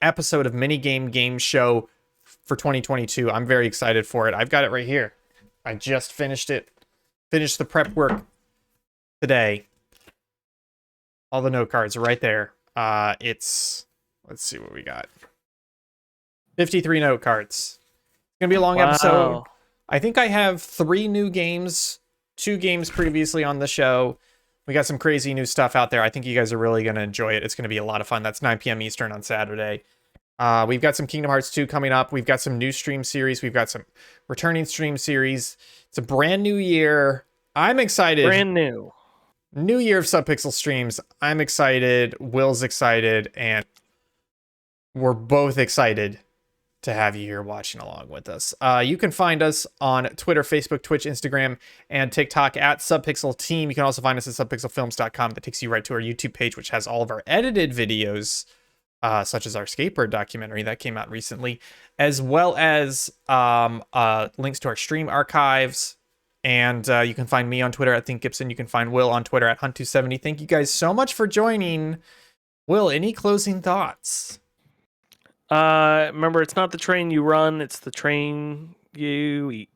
S2: episode of Minigame Game Show for 2022. I'm very excited for it. I've got it right here. I just finished it. Finished the prep work today. All the note cards are right there. Let's see what we got. 53 note cards. It's going to be a long episode. I think I have 3 new games, 2 games previously on the show. We got some crazy new stuff out there. I think you guys are really going to enjoy it. It's going to be a lot of fun. That's 9 p.m. Eastern on Saturday. We've got some Kingdom Hearts 2 coming up. We've got some new stream series. We've got some returning stream series. It's a brand new year. I'm excited.
S1: Brand new.
S2: New year of Subpixel streams. I'm excited. Will's excited. And we're both excited to have you here watching along with us. You can find us on Twitter, Facebook, Twitch, Instagram, and TikTok at Subpixel Team. You can also find us at subpixelfilms.com. That takes you right to our YouTube page, which has all of our edited videos, such as our skateboard documentary that came out recently, as well as links to our stream archives. And you can find me on Twitter at ThinkGibson. You can find Will on Twitter at Hunt270. Thank you guys so much for joining. Will, any closing thoughts?
S1: Remember, it's not the train you run, it's the train you eat.